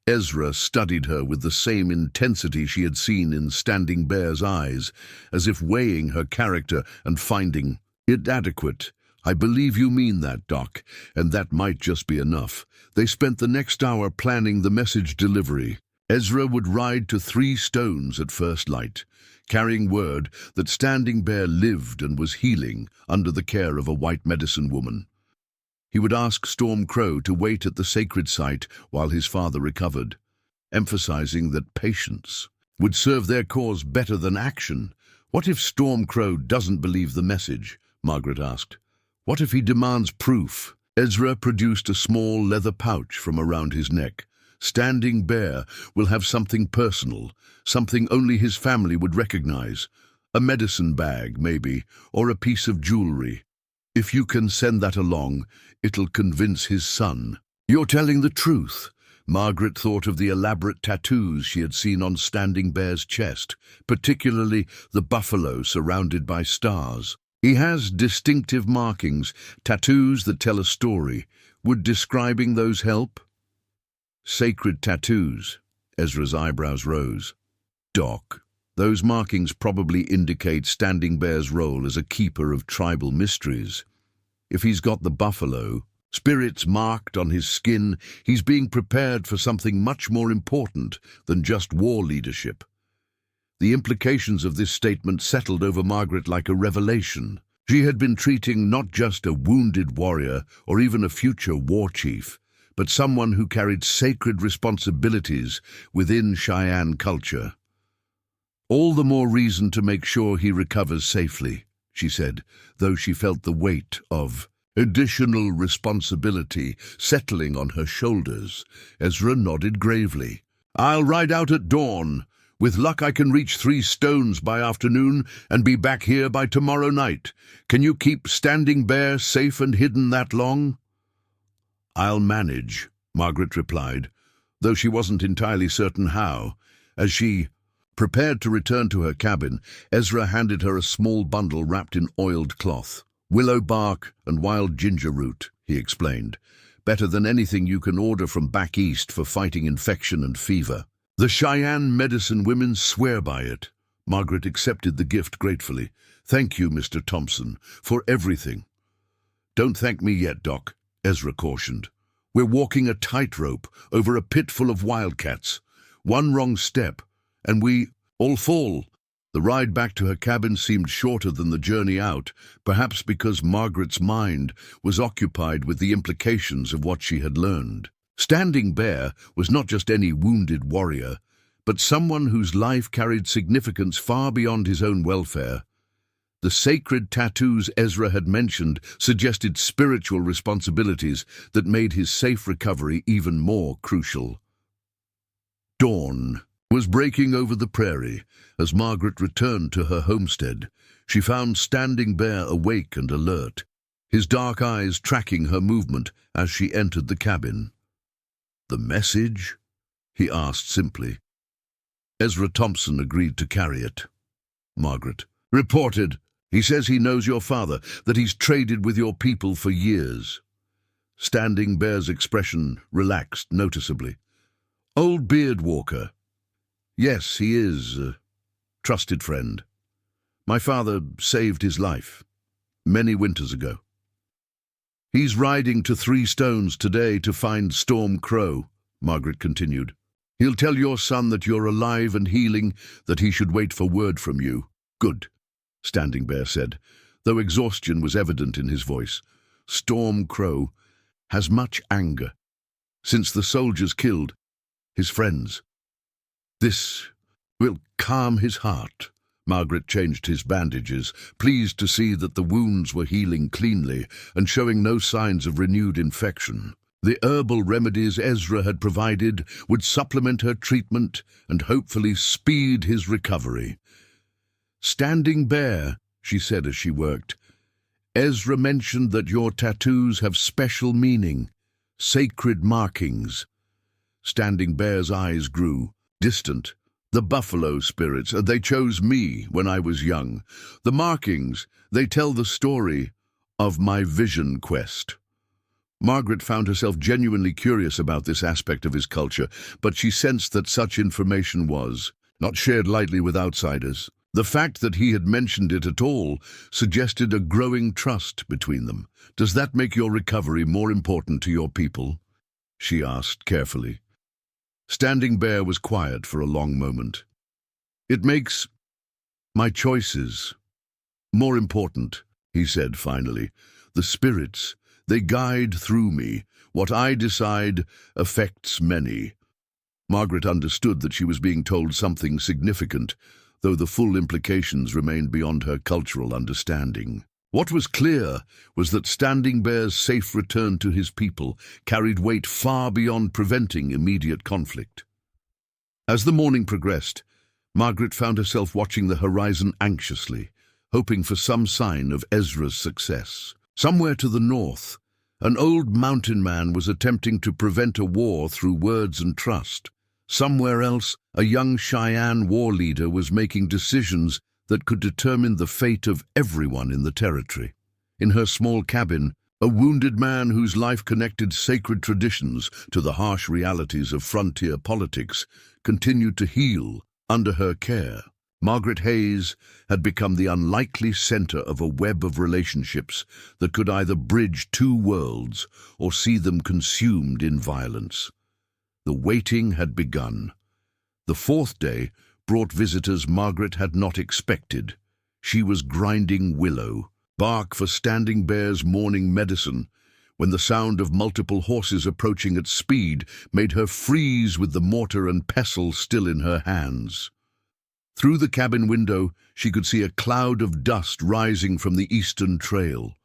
Ezra studied her with the same intensity she had seen in Standing Bear's eyes, as if weighing her character and finding it adequate. "I believe you mean that, Doc, and that might just be enough." They spent the next hour planning the message delivery. Ezra would ride to 3 Stones at first light, carrying word that Standing Bear lived and was healing under the care of a white medicine woman. He would ask Storm Crow to wait at the sacred site while his father recovered, emphasizing that patience would serve their cause better than action. "What if Storm Crow doesn't believe the message?" Margaret asked. "What if he demands proof?" Ezra produced a small leather pouch from around his neck. "Standing Bear will have something personal, something only his family would recognize. A medicine bag, maybe, or a piece of jewelry. If you can send that along, it'll convince his son." "You're telling the truth." Margaret thought of the elaborate tattoos she had seen on Standing Bear's chest, particularly the buffalo surrounded by stars. "He has distinctive markings, tattoos that tell a story. Would describing those help?" "Sacred tattoos," Ezra's eyebrows rose. Doc, those markings probably indicate Standing Bear's role as a keeper of tribal mysteries. If he's got the buffalo spirits marked on his skin, he's being prepared for something much more important than just war leadership. The implications of this statement settled over Margaret like a revelation. She had been treating not just a wounded warrior or even a future war chief, but someone who carried sacred responsibilities within Cheyenne culture. All the more reason to make sure he recovers safely, she said, though she felt the weight of additional responsibility settling on her shoulders. Ezra nodded gravely. I'll ride out at dawn. With luck I can reach 3 Stones by afternoon and be back here by tomorrow night. Can you keep Standing Bear safe and hidden that long? I'll manage, Margaret replied, though she wasn't entirely certain how. As she prepared to return to her cabin, Ezra handed her a small bundle wrapped in oiled cloth. Willow bark and wild ginger root, he explained. Better than anything you can order from back east for fighting infection and fever. The Cheyenne medicine women swear by it. Margaret accepted the gift gratefully. Thank you, Mr. Thompson, for everything. Don't thank me yet, Doc, Ezra cautioned. We're walking a tightrope over a pit full of wildcats. One wrong step, and we all fall. The ride back to her cabin seemed shorter than the journey out, perhaps because Margaret's mind was occupied with the implications of what she had learned. Standing Bear was not just any wounded warrior, but someone whose life carried significance far beyond his own welfare. The sacred tattoos Ezra had mentioned suggested spiritual responsibilities that made his safe recovery even more crucial. Dawn was breaking over the prairie as Margaret returned to her homestead. She found Standing Bear awake and alert, his dark eyes tracking her movement as she entered the cabin. The message? He asked simply. Ezra Thompson agreed to carry it. Margaret reported. He says he knows your father, that he's traded with your people for years. Standing Bear's expression relaxed noticeably. Old beard walker. Yes, he is a trusted friend. My father saved his life many winters ago. He's riding to 3 Stones today to find Storm Crow, Margaret continued. He'll tell your son that you're alive and healing, that he should wait for word from you. Good, Standing Bear said, though exhaustion was evident in his voice. Storm Crow has much anger since the soldiers killed his friends. This will calm his heart. Margaret changed his bandages, pleased to see that the wounds were healing cleanly and showing no signs of renewed infection. The herbal remedies Ezra had provided would supplement her treatment and hopefully speed his recovery. Standing Bear, she said as she worked, Ezra mentioned that your tattoos have special meaning, sacred markings. Standing Bear's eyes grew distant. The buffalo spirits, they chose me when I was young. The markings, they tell the story of my vision quest. Margaret found herself genuinely curious about this aspect of his culture, but she sensed that such information was not shared lightly with outsiders. The fact that he had mentioned it at all suggested a growing trust between them. Does that make your recovery more important to your people? She asked carefully. Standing Bear was quiet for a long moment. It makes my choices more important, he said finally. The spirits, they guide through me. What I decide affects many. Margaret understood that she was being told something significant, though the full implications remained beyond her cultural understanding. What was clear was that Standing Bear's safe return to his people carried weight far beyond preventing immediate conflict. As the morning progressed, Margaret found herself watching the horizon anxiously, hoping for some sign of Ezra's success. Somewhere to the north, an old mountain man was attempting to prevent a war through words and trust. Somewhere else, a young Cheyenne war leader was making decisions that could determine the fate of everyone in the territory. In her small cabin, A wounded man whose life connected sacred traditions to the harsh realities of frontier politics continued to heal under her care. Margaret Hayes had become the unlikely center of a web of relationships that could either bridge two worlds or see them consumed in violence. The waiting had begun. The fourth day brought visitors Margaret had not expected. She was grinding willow, bark for Standing Bear's morning medicine, when the sound of multiple horses approaching at speed made her freeze with the mortar and pestle still in her hands. Through the cabin window, she could see a cloud of dust rising from the eastern trail.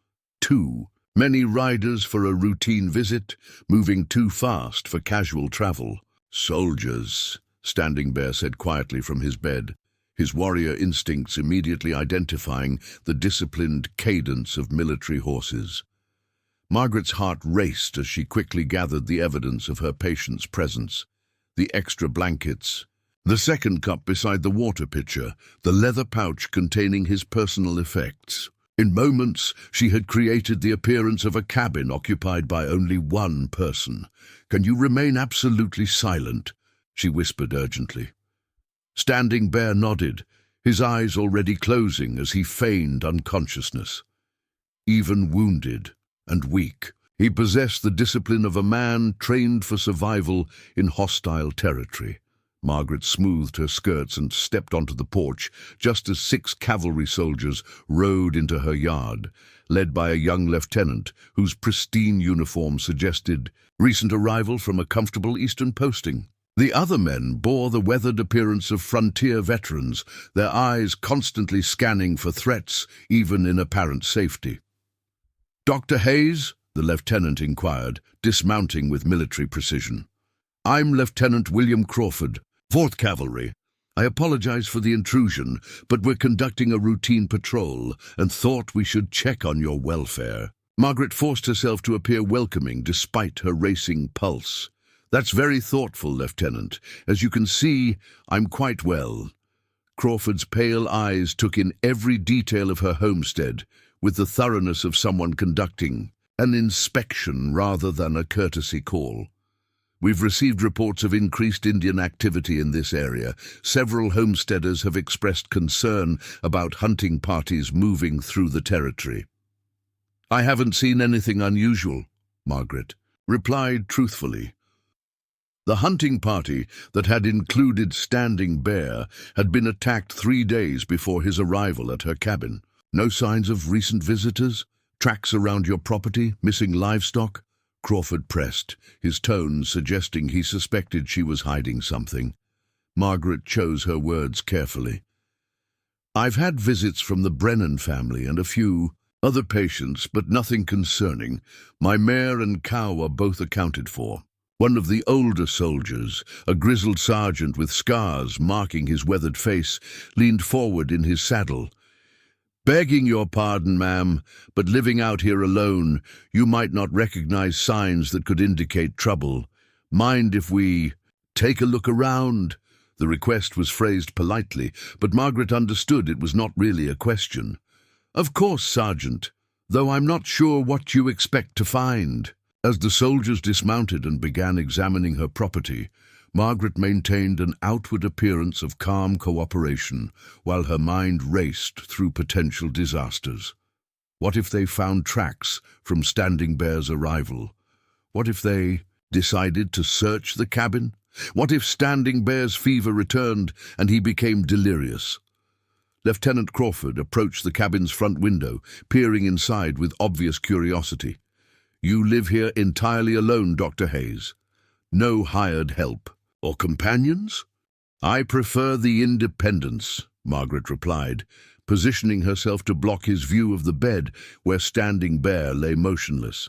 Too many riders for a routine visit, moving too fast for casual travel. "Soldiers," Standing Bear said quietly from his bed, his warrior instincts immediately identifying the disciplined cadence of military horses. Margaret's heart raced as she quickly gathered the evidence of her patient's presence: the extra blankets, the second cup beside the water pitcher, the leather pouch containing his personal effects. In moments, she had created the appearance of a cabin occupied by only one person. "Can you remain absolutely silent?" she whispered urgently. Standing Bear nodded, his eyes already closing as he feigned unconsciousness. Even wounded and weak, he possessed the discipline of a man trained for survival in hostile territory. Margaret smoothed her skirts and stepped onto the porch just as 6 cavalry soldiers rode into her yard, led by a young lieutenant whose pristine uniform suggested recent arrival from a comfortable eastern posting. The other men bore the weathered appearance of frontier veterans, their eyes constantly scanning for threats, even in apparent safety. "Dr. Hayes?" the lieutenant inquired, dismounting with military precision. "I'm Lieutenant William Crawford, 4th Cavalry. I apologize for the intrusion, but we're conducting a routine patrol and thought we should check on your welfare." Margaret forced herself to appear welcoming despite her racing pulse. "That's very thoughtful, Lieutenant. As you can see, I'm quite well." Crawford's pale eyes took in every detail of her homestead with the thoroughness of someone conducting an inspection rather than a courtesy call. "We've received reports of increased Indian activity in this area. Several homesteaders have expressed concern about hunting parties moving through the territory." "I haven't seen anything unusual," Margaret replied truthfully. The hunting party that had included Standing Bear had been attacked 3 days before his arrival at her cabin. "No signs of recent visitors? Tracks around your property? Missing livestock?" Crawford pressed, his tone suggesting he suspected she was hiding something. Margaret chose her words carefully. "I've had visits from the Brennan family and a few other patients, but nothing concerning. My mare and cow are both accounted for." One of the older soldiers, a grizzled sergeant with scars marking his weathered face, leaned forward in his saddle. "Begging your pardon, ma'am, but living out here alone, you might not recognize signs that could indicate trouble. Mind if we take a look around?" The request was phrased politely, but Margaret understood it was not really a question. "Of course, Sergeant, though I'm not sure what you expect to find." As the soldiers dismounted and began examining her property, Margaret maintained an outward appearance of calm cooperation, while her mind raced through potential disasters. What if they found tracks from Standing Bear's arrival? What if they decided to search the cabin? What if Standing Bear's fever returned and he became delirious? Lieutenant Crawford approached the cabin's front window, peering inside with obvious curiosity. "You live here entirely alone, Dr. Hayes? No hired help or companions?" "I prefer the independence," Margaret replied, positioning herself to block his view of the bed where Standing Bear lay motionless.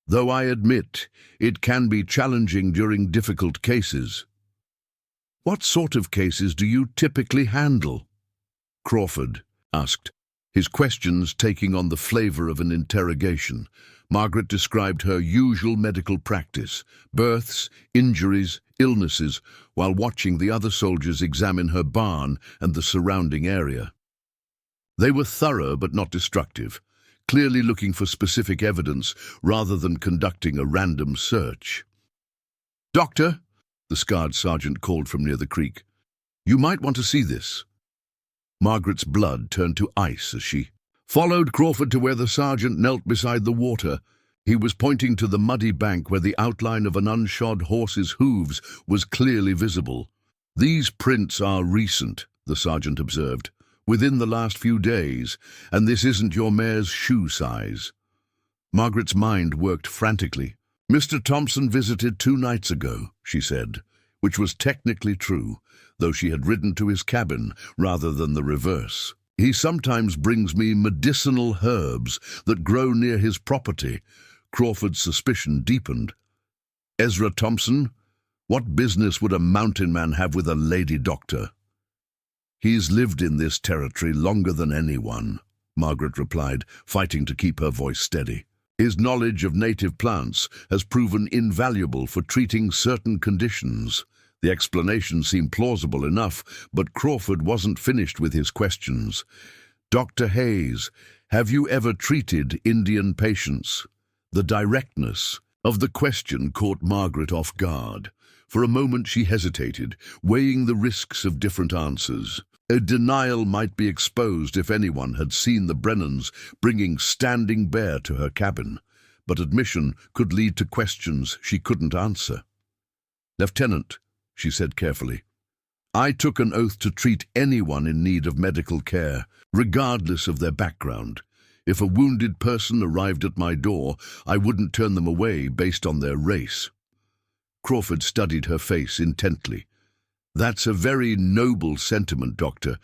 "Though I admit it can be challenging during difficult cases." "What sort of cases do you typically handle?" Crawford asked, his questions taking on the flavor of an interrogation. Margaret described her usual medical practice: births, injuries, illnesses, while watching the other soldiers examine her barn and the surrounding area. They were thorough but not destructive, clearly looking for specific evidence rather than conducting a random search. "Doctor," the scarred sergeant called from near the creek, "you might want to see this." Margaret's blood turned to ice as she followed Crawford to where the sergeant knelt beside the water. He was pointing to the muddy bank where the outline of an unshod horse's hooves was clearly visible. "These prints are recent," the sergeant observed, "within the last few days, and this isn't your mare's shoe size." Margaret's mind worked frantically. "Mr. Thompson visited 2 nights ago," she said, which was technically true, though she had ridden to his cabin rather than the reverse. "He sometimes brings me medicinal herbs that grow near his property." Crawford's suspicion deepened. "Ezra Thompson? What business would a mountain man have with a lady doctor?" "He's lived in this territory longer than anyone," Margaret replied, fighting to keep her voice steady. "His knowledge of native plants has proven invaluable for treating certain conditions." The explanation seemed plausible enough, but Crawford wasn't finished with his questions. "Dr. Hayes, have you ever treated Indian patients?" The directness of the question caught Margaret off guard. For a moment she hesitated, weighing the risks of different answers. A denial might be exposed if anyone had seen the Brennans bringing Standing Bear to her cabin, but admission could lead to questions she couldn't answer. "Lieutenant," she said carefully, "I took an oath to treat anyone in need of medical care, regardless of their background. If a wounded person arrived at my door, I wouldn't turn them away based on their race." Crawford studied her face intently. "That's a very noble sentiment, Doctor,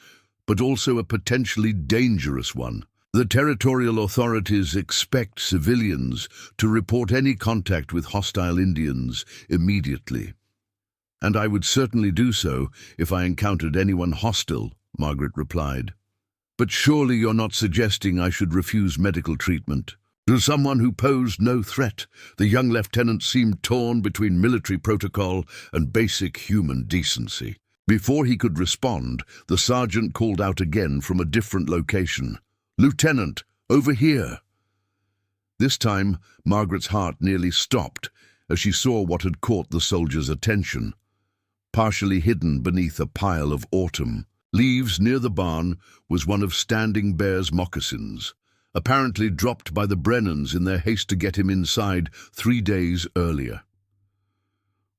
but also a potentially dangerous one. The territorial authorities expect civilians to report any contact with hostile Indians immediately. And I would certainly do so if I encountered anyone hostile," Margaret replied. "But surely you're not suggesting I should refuse medical treatment?" To someone who posed no threat, the young lieutenant seemed torn between military protocol and basic human decency. Before he could respond, the sergeant called out again from a different location. "Lieutenant, over here!" This time, Margaret's heart nearly stopped as she saw what had caught the soldier's attention. Partially hidden beneath a pile of autumn leaves near the barn was one of Standing Bear's moccasins, apparently dropped by the Brennans in their haste to get him inside 3 days earlier.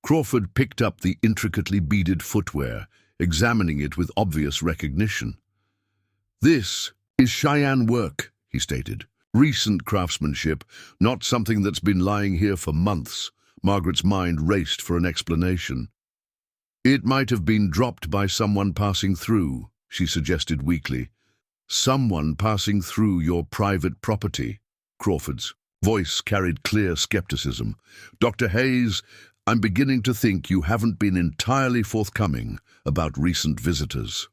Crawford picked up the intricately beaded footwear, examining it with obvious recognition. "This is Cheyenne work," he stated. "Recent craftsmanship, not something that's been lying here for months." Margaret's mind raced for an explanation. "It might have been dropped by someone passing through," she suggested weakly. "Someone passing through your private property." Crawford's voice carried clear skepticism. "Dr. Hayes, I'm beginning to think you haven't been entirely forthcoming about recent visitors."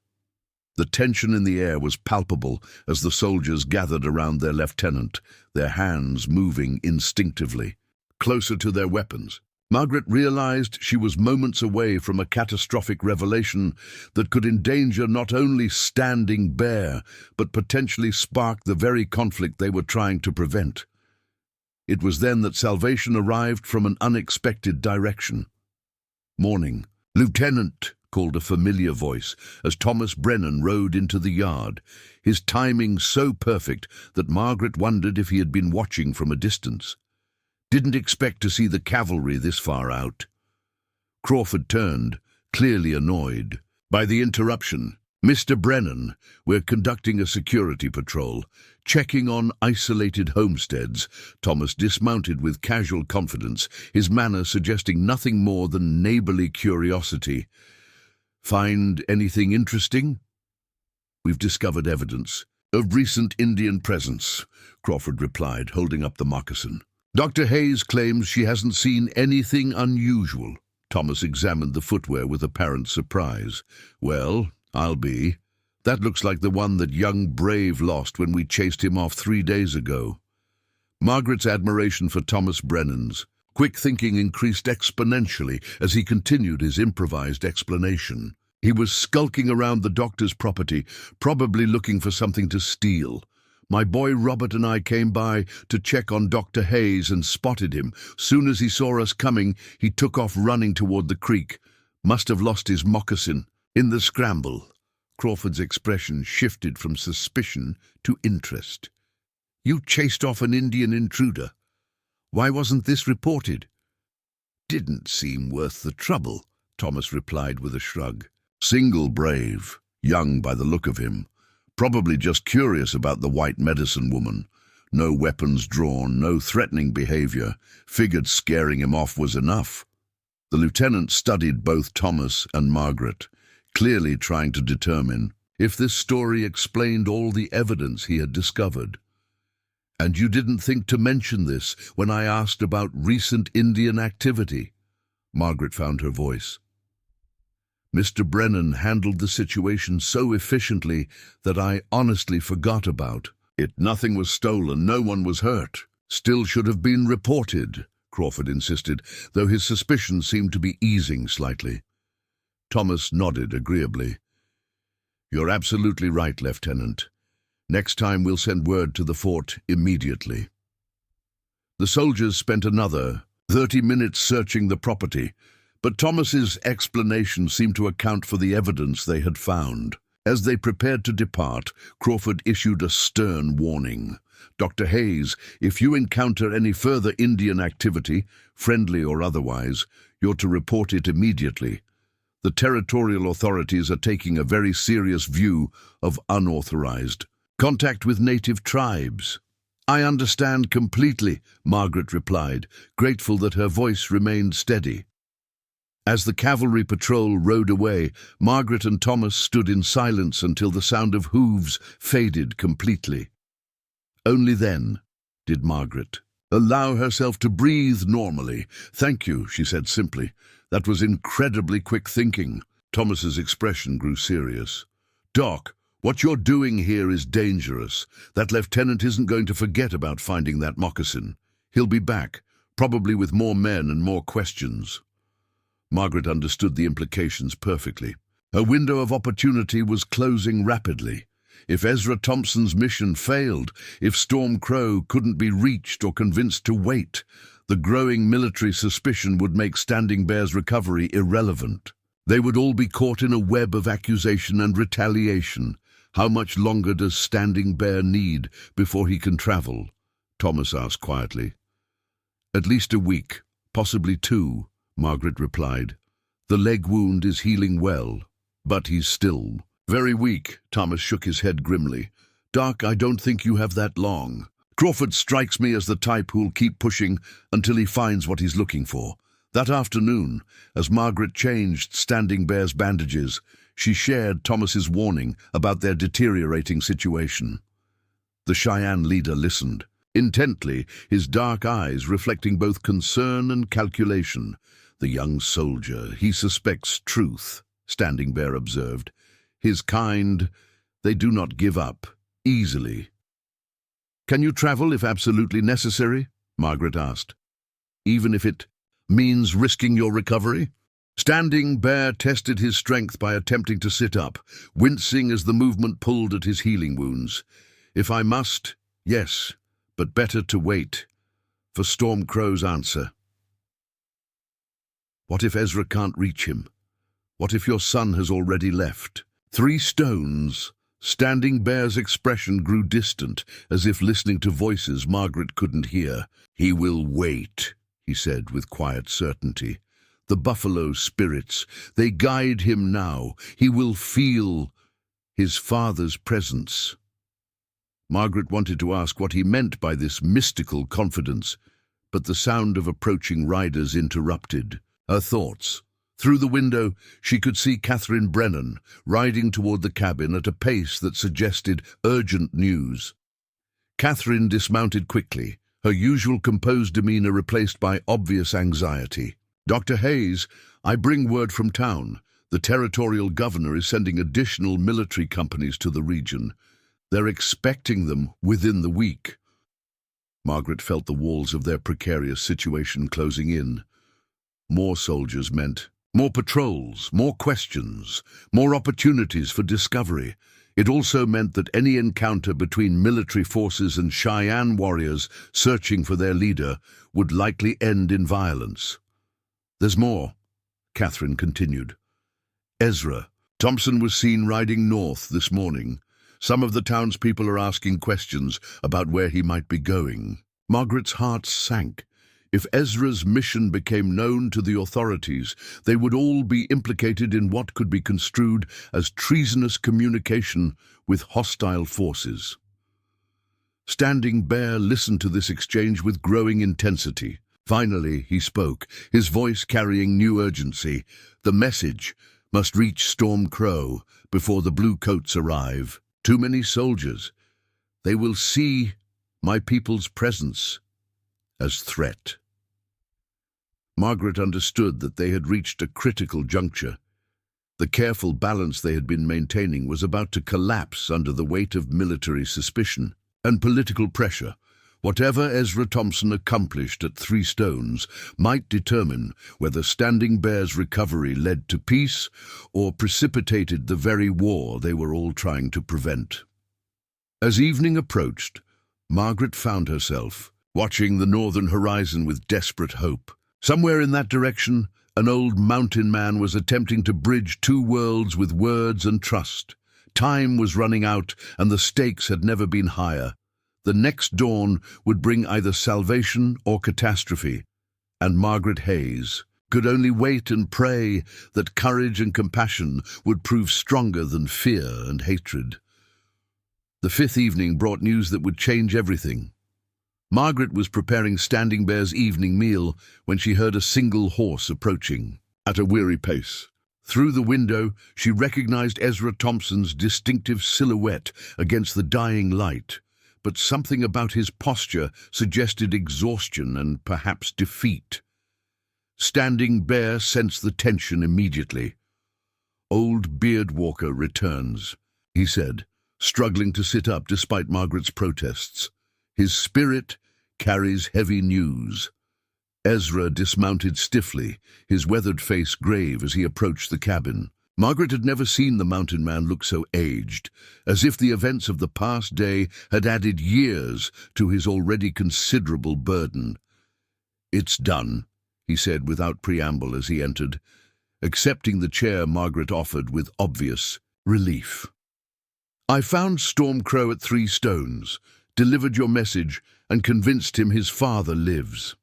The tension in the air was palpable as the soldiers gathered around their lieutenant, their hands moving instinctively, closer to their weapons. Margaret realized she was moments away from a catastrophic revelation that could endanger not only Standing Bear, but potentially spark the very conflict they were trying to prevent. It was then that salvation arrived from an unexpected direction. "Morning, Lieutenant," called a familiar voice as Thomas Brennan rode into the yard, his timing so perfect that Margaret wondered if he had been watching from a distance. "Didn't expect to see the cavalry this far out." Crawford turned, clearly annoyed by the interruption. "Mr. Brennan, we're conducting a security patrol, checking on isolated homesteads." Thomas dismounted with casual confidence, his manner suggesting nothing more than neighborly curiosity. "Find anything interesting?" "We've discovered evidence of recent Indian presence," Crawford replied, holding up the moccasin. "Dr. Hayes claims she hasn't seen anything unusual." Thomas examined the footwear with apparent surprise. "Well, I'll be. That looks like the one that young Brave lost when we chased him off 3 days ago." Margaret's admiration for Thomas Brennan's quick thinking increased exponentially as he continued his improvised explanation. He was skulking around the doctor's property, probably looking for something to steal. My boy Robert and I came by to check on Dr. Hayes and spotted him. Soon as he saw us coming, he took off running toward the creek. Must have lost his moccasin. In the scramble, Crawford's expression shifted from suspicion to interest. You chased off an Indian intruder. Why wasn't this reported? Didn't seem worth the trouble, Thomas replied with a shrug. Single brave, young by the look of him. Probably just curious about the white medicine woman. No weapons drawn, no threatening behavior. Figured scaring him off was enough. The lieutenant studied both Thomas and Margaret, clearly trying to determine if this story explained all the evidence he had discovered. And you didn't think to mention this when I asked about recent Indian activity? Margaret found her voice. Mr. Brennan handled the situation so efficiently that I honestly forgot about it. Nothing was stolen, no one was hurt. Still should have been reported, Crawford insisted, though his suspicions seemed to be easing slightly. Thomas nodded agreeably. You're absolutely right, Lieutenant. Next time we'll send word to the fort immediately. The soldiers spent another 30 minutes searching the property, but Thomas's explanation seemed to account for the evidence they had found. As they prepared to depart, Crawford issued a stern warning. Dr. Hayes, if you encounter any further Indian activity, friendly or otherwise, you're to report it immediately. The territorial authorities are taking a very serious view of unauthorized contact with native tribes. I understand completely, Margaret replied, grateful that her voice remained steady. As the cavalry patrol rode away, Margaret and Thomas stood in silence until the sound of hooves faded completely. Only then did Margaret allow herself to breathe normally. Thank you, she said simply. That was incredibly quick thinking. Thomas's expression grew serious. Doc, what you're doing here is dangerous. That lieutenant isn't going to forget about finding that moccasin. He'll be back, probably with more men and more questions. Margaret understood the implications perfectly. Her window of opportunity was closing rapidly. If Ezra Thompson's mission failed, if Storm Crow couldn't be reached or convinced to wait, the growing military suspicion would make Standing Bear's recovery irrelevant. They would all be caught in a web of accusation and retaliation. How much longer does Standing Bear need before he can travel? Thomas asked quietly. At least a week, possibly 2, Margaret replied. The leg wound is healing well, but he's still very weak. Thomas shook his head grimly. Doc, I don't think you have that long. Crawford strikes me as the type who'll keep pushing until he finds what he's looking for. That afternoon, as Margaret changed Standing Bear's bandages, she shared Thomas's warning about their deteriorating situation. The Cheyenne leader listened, intently, his dark eyes reflecting both concern and calculation. The young soldier, he suspects truth, Standing Bear observed. His kind, they do not give up easily. Can you travel if absolutely necessary? Margaret asked. Even if it means risking your recovery? Standing Bear tested his strength by attempting to sit up, wincing as the movement pulled at his healing wounds. If I must, yes, but better to wait for Storm Crow's answer. What if Ezra can't reach him? What if your son has already left? 3 stones. Standing Bear's expression grew distant, as if listening to voices Margaret couldn't hear. He will wait, he said with quiet certainty. The buffalo spirits, they guide him now. He will feel his father's presence. Margaret wanted to ask what he meant by this mystical confidence, but the sound of approaching riders interrupted her thoughts. Through the window, she could see Catherine Brennan riding toward the cabin at a pace that suggested urgent news. Catherine dismounted quickly, her usual composed demeanor replaced by obvious anxiety. Dr. Hayes, I bring word from town. The territorial governor is sending additional military companies to the region. They're expecting them within the week. Margaret felt the walls of their precarious situation closing in. More soldiers meant more patrols, more questions, more opportunities for discovery. It also meant that any encounter between military forces and Cheyenne warriors searching for their leader would likely end in violence. "There's more," Catherine continued. "Ezra Thompson was seen riding north this morning. Some of the townspeople are asking questions about where he might be going." Margaret's heart sank. If Ezra's mission became known to the authorities, they would all be implicated in what could be construed as treasonous communication with hostile forces. Standing Bear listened to this exchange with growing intensity. Finally, he spoke, his voice carrying new urgency. "The message must reach Storm Crow before the Blue Coats arrive. Too many soldiers. They will see my people's presence as threat." Margaret understood that they had reached a critical juncture. The careful balance they had been maintaining was about to collapse under the weight of military suspicion and political pressure. Whatever Ezra Thompson accomplished at Three Stones might determine whether Standing Bear's recovery led to peace or precipitated the very war they were all trying to prevent. As evening approached, Margaret found herself watching the northern horizon with desperate hope. Somewhere in that direction, an old mountain man was attempting to bridge two worlds with words and trust. Time was running out, and the stakes had never been higher. The next dawn would bring either salvation or catastrophe, and Margaret Hayes could only wait and pray that courage and compassion would prove stronger than fear and hatred. The fifth evening brought news that would change everything. Margaret was preparing Standing Bear's evening meal when she heard a single horse approaching at a weary pace. Through the window, she recognized Ezra Thompson's distinctive silhouette against the dying light, but something about his posture suggested exhaustion and perhaps defeat. Standing Bear sensed the tension immediately. "Old Beardwalker returns," he said, struggling to sit up despite Margaret's protests. "His spirit carries heavy news." Ezra dismounted stiffly, his weathered face grave as he approached the cabin. Margaret had never seen the mountain man look so aged, as if the events of the past day had added years to his already considerable burden. "It's done," he said without preamble as he entered, accepting the chair Margaret offered with obvious relief. "I found Storm Crow at Three Stones, delivered your message, and convinced him his father lives."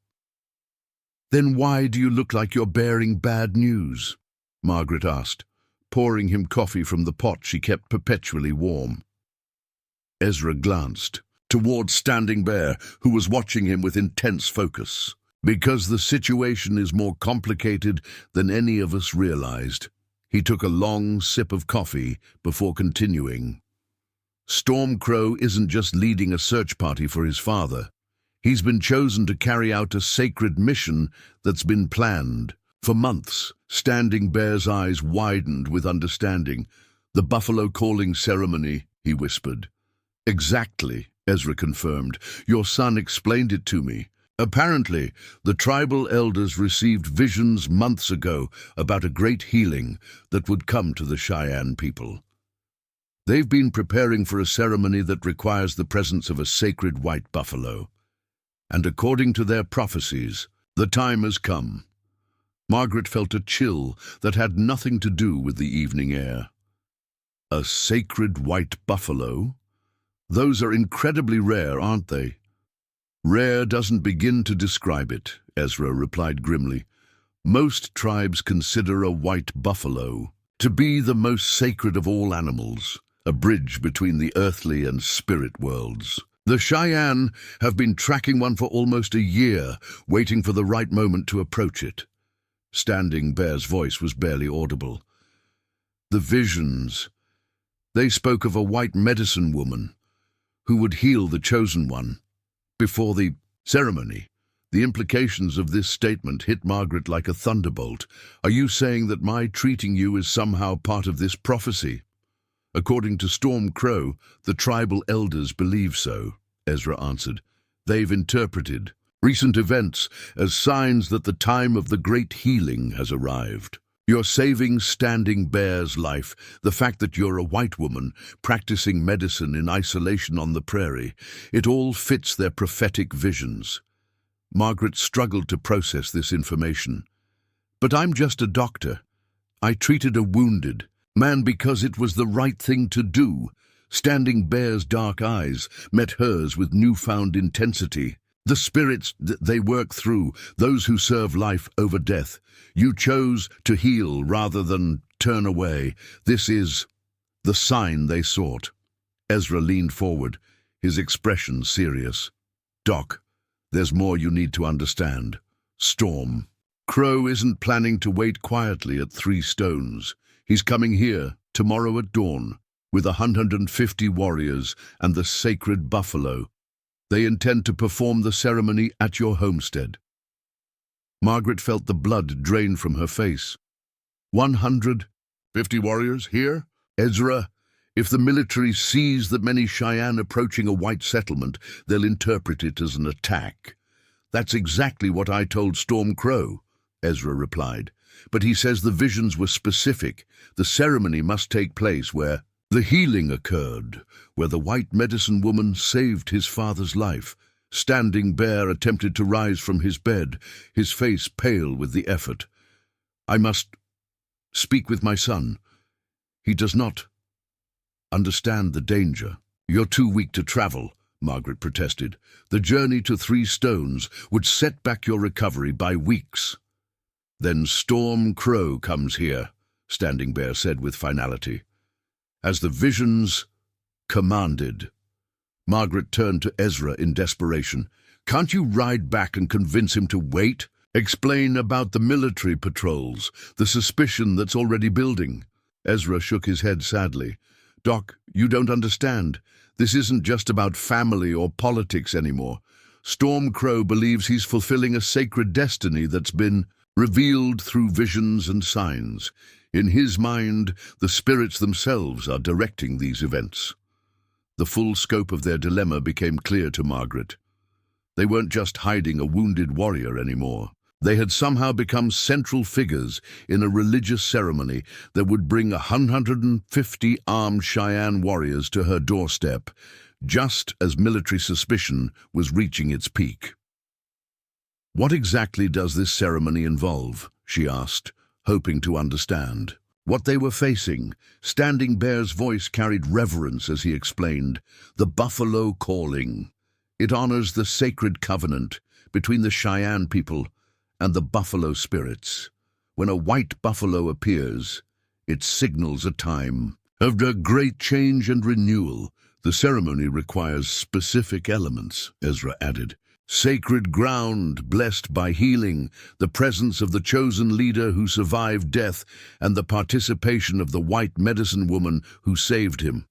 "Then why do you look like you're bearing bad news?" Margaret asked, pouring him coffee from the pot she kept perpetually warm. Ezra glanced toward Standing Bear, who was watching him with intense focus. "Because the situation is more complicated than any of us realized." He took a long sip of coffee before continuing. "Storm Crow isn't just leading a search party for his father. He's been chosen to carry out a sacred mission that's been planned for months." Standing Bear's eyes widened with understanding. "The buffalo calling ceremony," he whispered. "Exactly," Ezra confirmed. "Your son explained it to me. Apparently, the tribal elders received visions months ago about a great healing that would come to the Cheyenne people. They've been preparing for a ceremony that requires the presence of a sacred white buffalo. And according to their prophecies, the time has come." Margaret felt a chill that had nothing to do with the evening air. "A sacred white buffalo? Those are incredibly rare, aren't they?" "Rare doesn't begin to describe it," Ezra replied grimly. "Most tribes consider a white buffalo to be the most sacred of all animals, a bridge between the earthly and spirit worlds. The Cheyenne have been tracking one for almost a year, waiting for the right moment to approach it." Standing Bear's voice was barely audible. "The visions. They spoke of a white medicine woman who would heal the chosen one before the ceremony." The implications of this statement hit Margaret like a thunderbolt. "Are you saying that my treating you is somehow part of this prophecy?" "According to Storm Crow, the tribal elders believe so," Ezra answered. "They've interpreted recent events as signs that the time of the great healing has arrived." You're saving Standing Bear's life. The fact that you're a white woman practicing medicine in isolation on the prairie, it all fits their prophetic visions. Margaret struggled to process this information. But I'm just a doctor. I treated a wounded man because it was the right thing to do. Standing Bear's dark eyes met hers with newfound intensity. The spirits they work through, those who serve life over death. You chose to heal rather than turn away. This is the sign they sought. Ezra leaned forward, his expression serious. Doc, there's more you need to understand. Storm Crow isn't planning to wait quietly at 3 Stones. He's coming here tomorrow at dawn with 150 warriors and the sacred buffalo. They intend to perform the ceremony at your homestead. Margaret felt the blood drain from her face. 150 warriors here? Ezra, if the military sees the many Cheyenne approaching a white settlement, they'll interpret it as an attack. That's exactly what I told Storm Crow, Ezra replied. But he says the visions were specific. The ceremony must take place where the healing occurred, where the white medicine woman saved his father's life. Standing Bear attempted to rise from his bed, his face pale with the effort. I must speak with my son. He does not understand the danger. You're too weak to travel, Margaret protested. The journey to 3 Stones would set back your recovery by weeks. Then Storm Crow comes here, Standing Bear said with finality. As the visions commanded. Margaret turned to Ezra in desperation. Can't you ride back and convince him to wait? Explain about the military patrols, the suspicion that's already building. Ezra shook his head sadly. Doc, you don't understand. This isn't just about family or politics anymore. Storm Crow believes he's fulfilling a sacred destiny that's been revealed through visions and signs. In his mind, the spirits themselves are directing these events. The full scope of their dilemma became clear to Margaret. They weren't just hiding a wounded warrior anymore. They had somehow become central figures in a religious ceremony that would bring 150 armed Cheyenne warriors to her doorstep, just as military suspicion was reaching its peak. What exactly does this ceremony involve? She asked, hoping to understand. What they were facing, Standing Bear's voice carried reverence as he explained. The buffalo calling. It honors the sacred covenant between the Cheyenne people and the buffalo spirits. When a white buffalo appears, it signals a time of a great change and renewal. The ceremony requires specific elements, Ezra added. Sacred ground blessed by healing, the presence of the chosen leader who survived death, and the participation of the white medicine woman who saved him.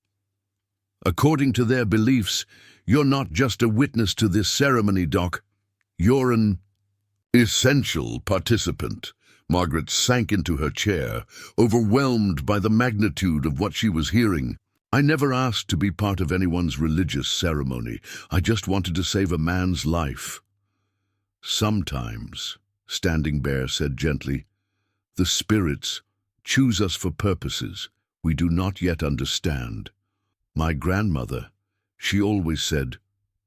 According to their beliefs, you're not just a witness to this ceremony, Doc. You're an essential participant. Margaret sank into her chair, overwhelmed by the magnitude of what she was hearing. I never asked to be part of anyone's religious ceremony. I just wanted to save a man's life. Sometimes, Standing Bear said gently, the spirits choose us for purposes we do not yet understand. My grandmother, she always said,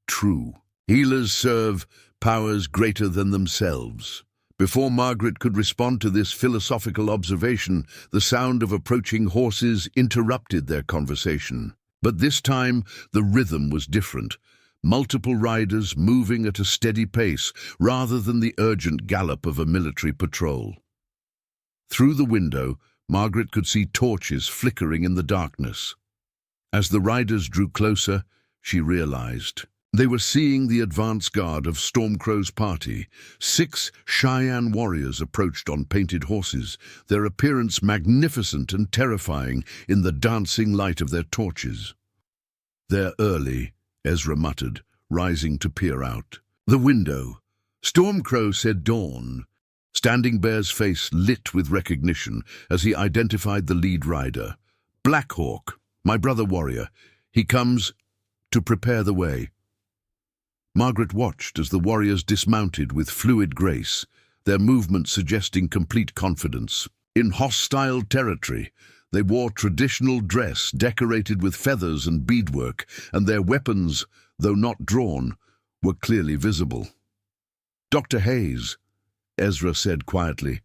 true. Healers serve powers greater than themselves. Before Margaret could respond to this philosophical observation, the sound of approaching horses interrupted their conversation. But this time, the rhythm was different. Multiple riders moving at a steady pace, rather than the urgent gallop of a military patrol. Through the window, Margaret could see torches flickering in the darkness. As the riders drew closer, she realized they were seeing the advance guard of Storm Crow's party. 6 Cheyenne warriors approached on painted horses, their appearance magnificent and terrifying in the dancing light of their torches. They're early, Ezra muttered, rising to peer out. The window. Storm Crow said dawn. Standing Bear's face lit with recognition as he identified the lead rider. Black Hawk, my brother warrior. He comes to prepare the way. Margaret watched as the warriors dismounted with fluid grace, their movement suggesting complete confidence. In hostile territory, they wore traditional dress decorated with feathers and beadwork, and their weapons, though not drawn, were clearly visible. "Dr. Hayes," Ezra said quietly,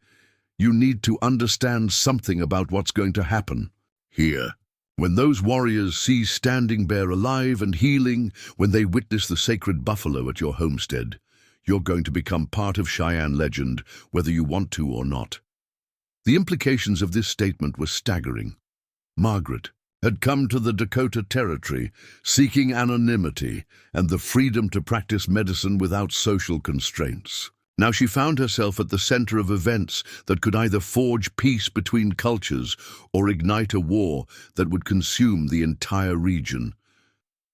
"you need to understand something about what's going to happen here. When those warriors see Standing Bear alive and healing, when they witness the sacred buffalo at your homestead, you're going to become part of Cheyenne legend, whether you want to or not." The implications of this statement were staggering. Margaret had come to the Dakota Territory seeking anonymity and the freedom to practice medicine without social constraints. Now she found herself at the center of events that could either forge peace between cultures or ignite a war that would consume the entire region.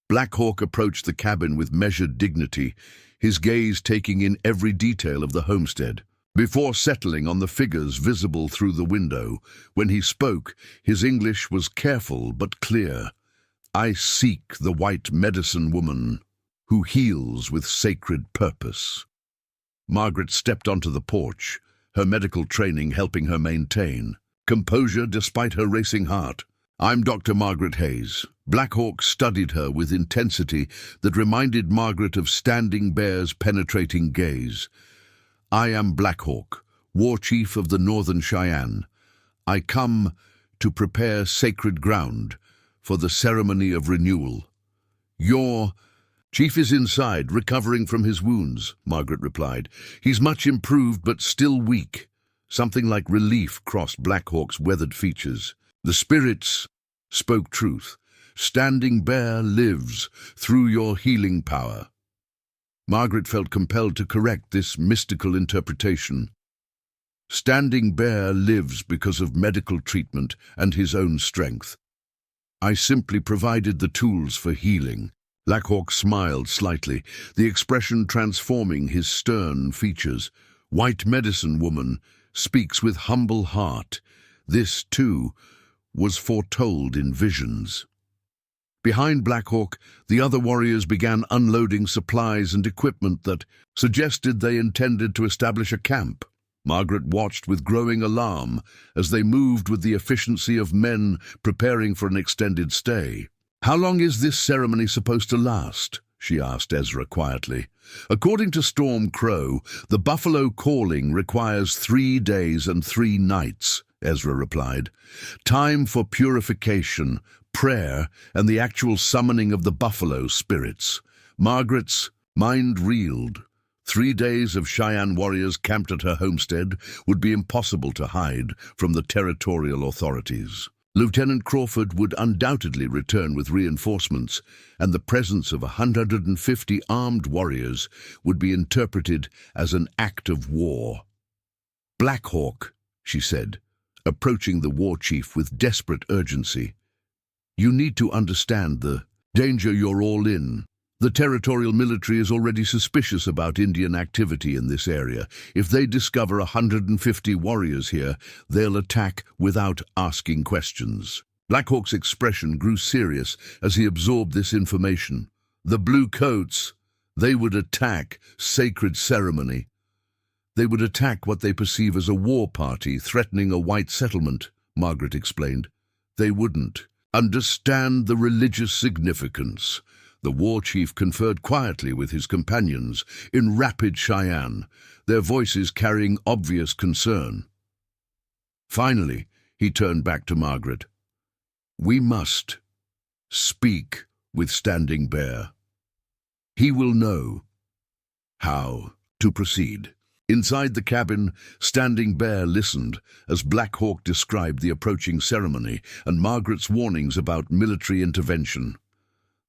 Black Hawk approached the cabin with measured dignity, his gaze taking in every detail of the homestead. Before settling on the figures visible through the window, when he spoke, his English was careful but clear. "I seek the white medicine woman who heals with sacred purpose." Margaret stepped onto the porch, her medical training helping her maintain composure despite her racing heart. "I'm Dr. Margaret Hayes." Black Hawk studied her with intensity that reminded Margaret of Standing Bear's penetrating gaze. "I am Black Hawk, War Chief of the Northern Cheyenne. I come to prepare sacred ground for the ceremony of renewal." "Your chief is inside, recovering from his wounds," Margaret replied. "He's much improved, but still weak." Something like relief crossed Black Hawk's weathered features. "The spirits spoke truth. Standing Bear lives through your healing power." Margaret felt compelled to correct this mystical interpretation. "Standing Bear lives because of medical treatment and his own strength. I simply provided the tools for healing." Black Hawk smiled slightly, the expression transforming his stern features. "White medicine woman speaks with humble heart. This, too, was foretold in visions." Behind Black Hawk, the other warriors began unloading supplies and equipment that suggested they intended to establish a camp. Margaret watched with growing alarm as they moved with the efficiency of men preparing for an extended stay. "How long is this ceremony supposed to last?" she asked Ezra quietly. "According to Storm Crow, the buffalo calling requires 3 days and 3 nights, Ezra replied. "Time for purification, prayer, and the actual summoning of the buffalo spirits." Margaret's mind reeled. 3 days of Cheyenne warriors camped at her homestead would be impossible to hide from the territorial authorities. Lieutenant Crawford would undoubtedly return with reinforcements, and the presence of 150 armed warriors would be interpreted as an act of war. "Black Hawk," she said, approaching the war chief with desperate urgency, "you need to understand the danger you're all in. The territorial military is already suspicious about Indian activity in this area. If they discover 150 warriors here, they'll attack without asking questions." Black Hawk's expression grew serious as he absorbed this information. "The blue coats, they would attack sacred ceremony. They would attack what they perceive as a war party threatening a white settlement," Margaret explained. "They wouldn't understand the religious significance." The war chief conferred quietly with his companions in rapid Cheyenne, their voices carrying obvious concern. Finally, he turned back to Margaret. "We must speak with Standing Bear. He will know how to proceed." Inside the cabin, Standing Bear listened as Black Hawk described the approaching ceremony and Margaret's warnings about military intervention.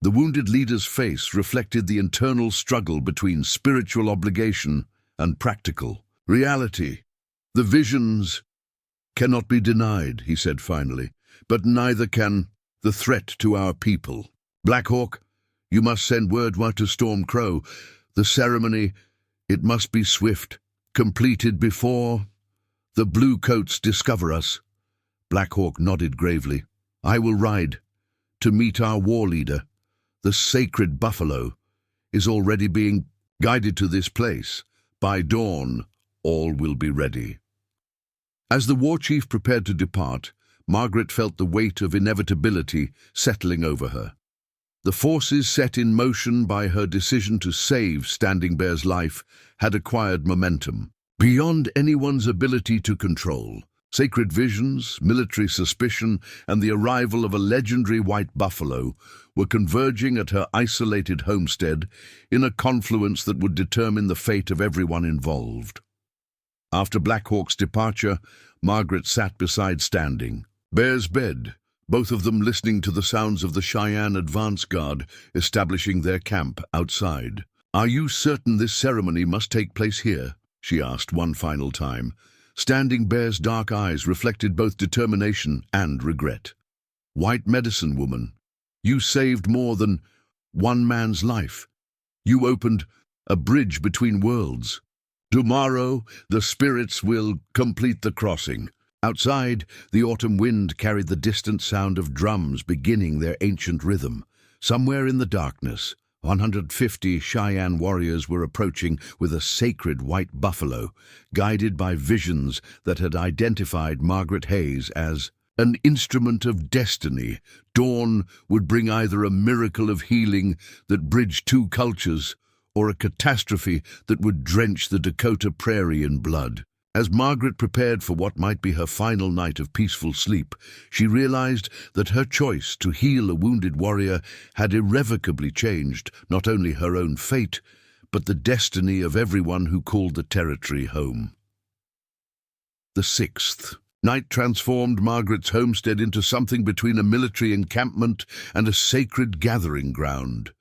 The wounded leader's face reflected the internal struggle between spiritual obligation and practical reality. "The visions cannot be denied," he said finally, "but neither can the threat to our people. Black Hawk, you must send word to Storm Crow. The ceremony, it must be swift, completed before the blue coats discover us." Black Hawk nodded gravely. "I will ride to meet our war leader. The sacred buffalo is already being guided to this place. By dawn, all will be ready." As the war chief prepared to depart, Margaret felt the weight of inevitability settling over her. The forces set in motion by her decision to save Standing Bear's life had acquired momentum, beyond anyone's ability to control. Sacred visions, military suspicion, and the arrival of a legendary white buffalo were converging at her isolated homestead in a confluence that would determine the fate of everyone involved. After Black Hawk's departure, Margaret sat beside Standing Bear's bed, both of them listening to the sounds of the Cheyenne advance guard establishing their camp outside. "Are you certain this ceremony must take place here?" she asked one final time. Standing Bear's dark eyes reflected both determination and regret. "White medicine woman, you saved more than one man's life. You opened a bridge between worlds. Tomorrow, the spirits will complete the crossing." Outside, the autumn wind carried the distant sound of drums beginning their ancient rhythm. Somewhere in the darkness, 150 Cheyenne warriors were approaching with a sacred white buffalo, guided by visions that had identified Margaret Hayes as an instrument of destiny. Dawn would bring either a miracle of healing that bridged two cultures or a catastrophe that would drench the Dakota prairie in blood. As Margaret prepared for what might be her final night of peaceful sleep, she realized that her choice to heal a wounded warrior had irrevocably changed not only her own fate, but the destiny of everyone who called the territory home. The sixth night transformed Margaret's homestead into something between a military encampment and a sacred gathering ground.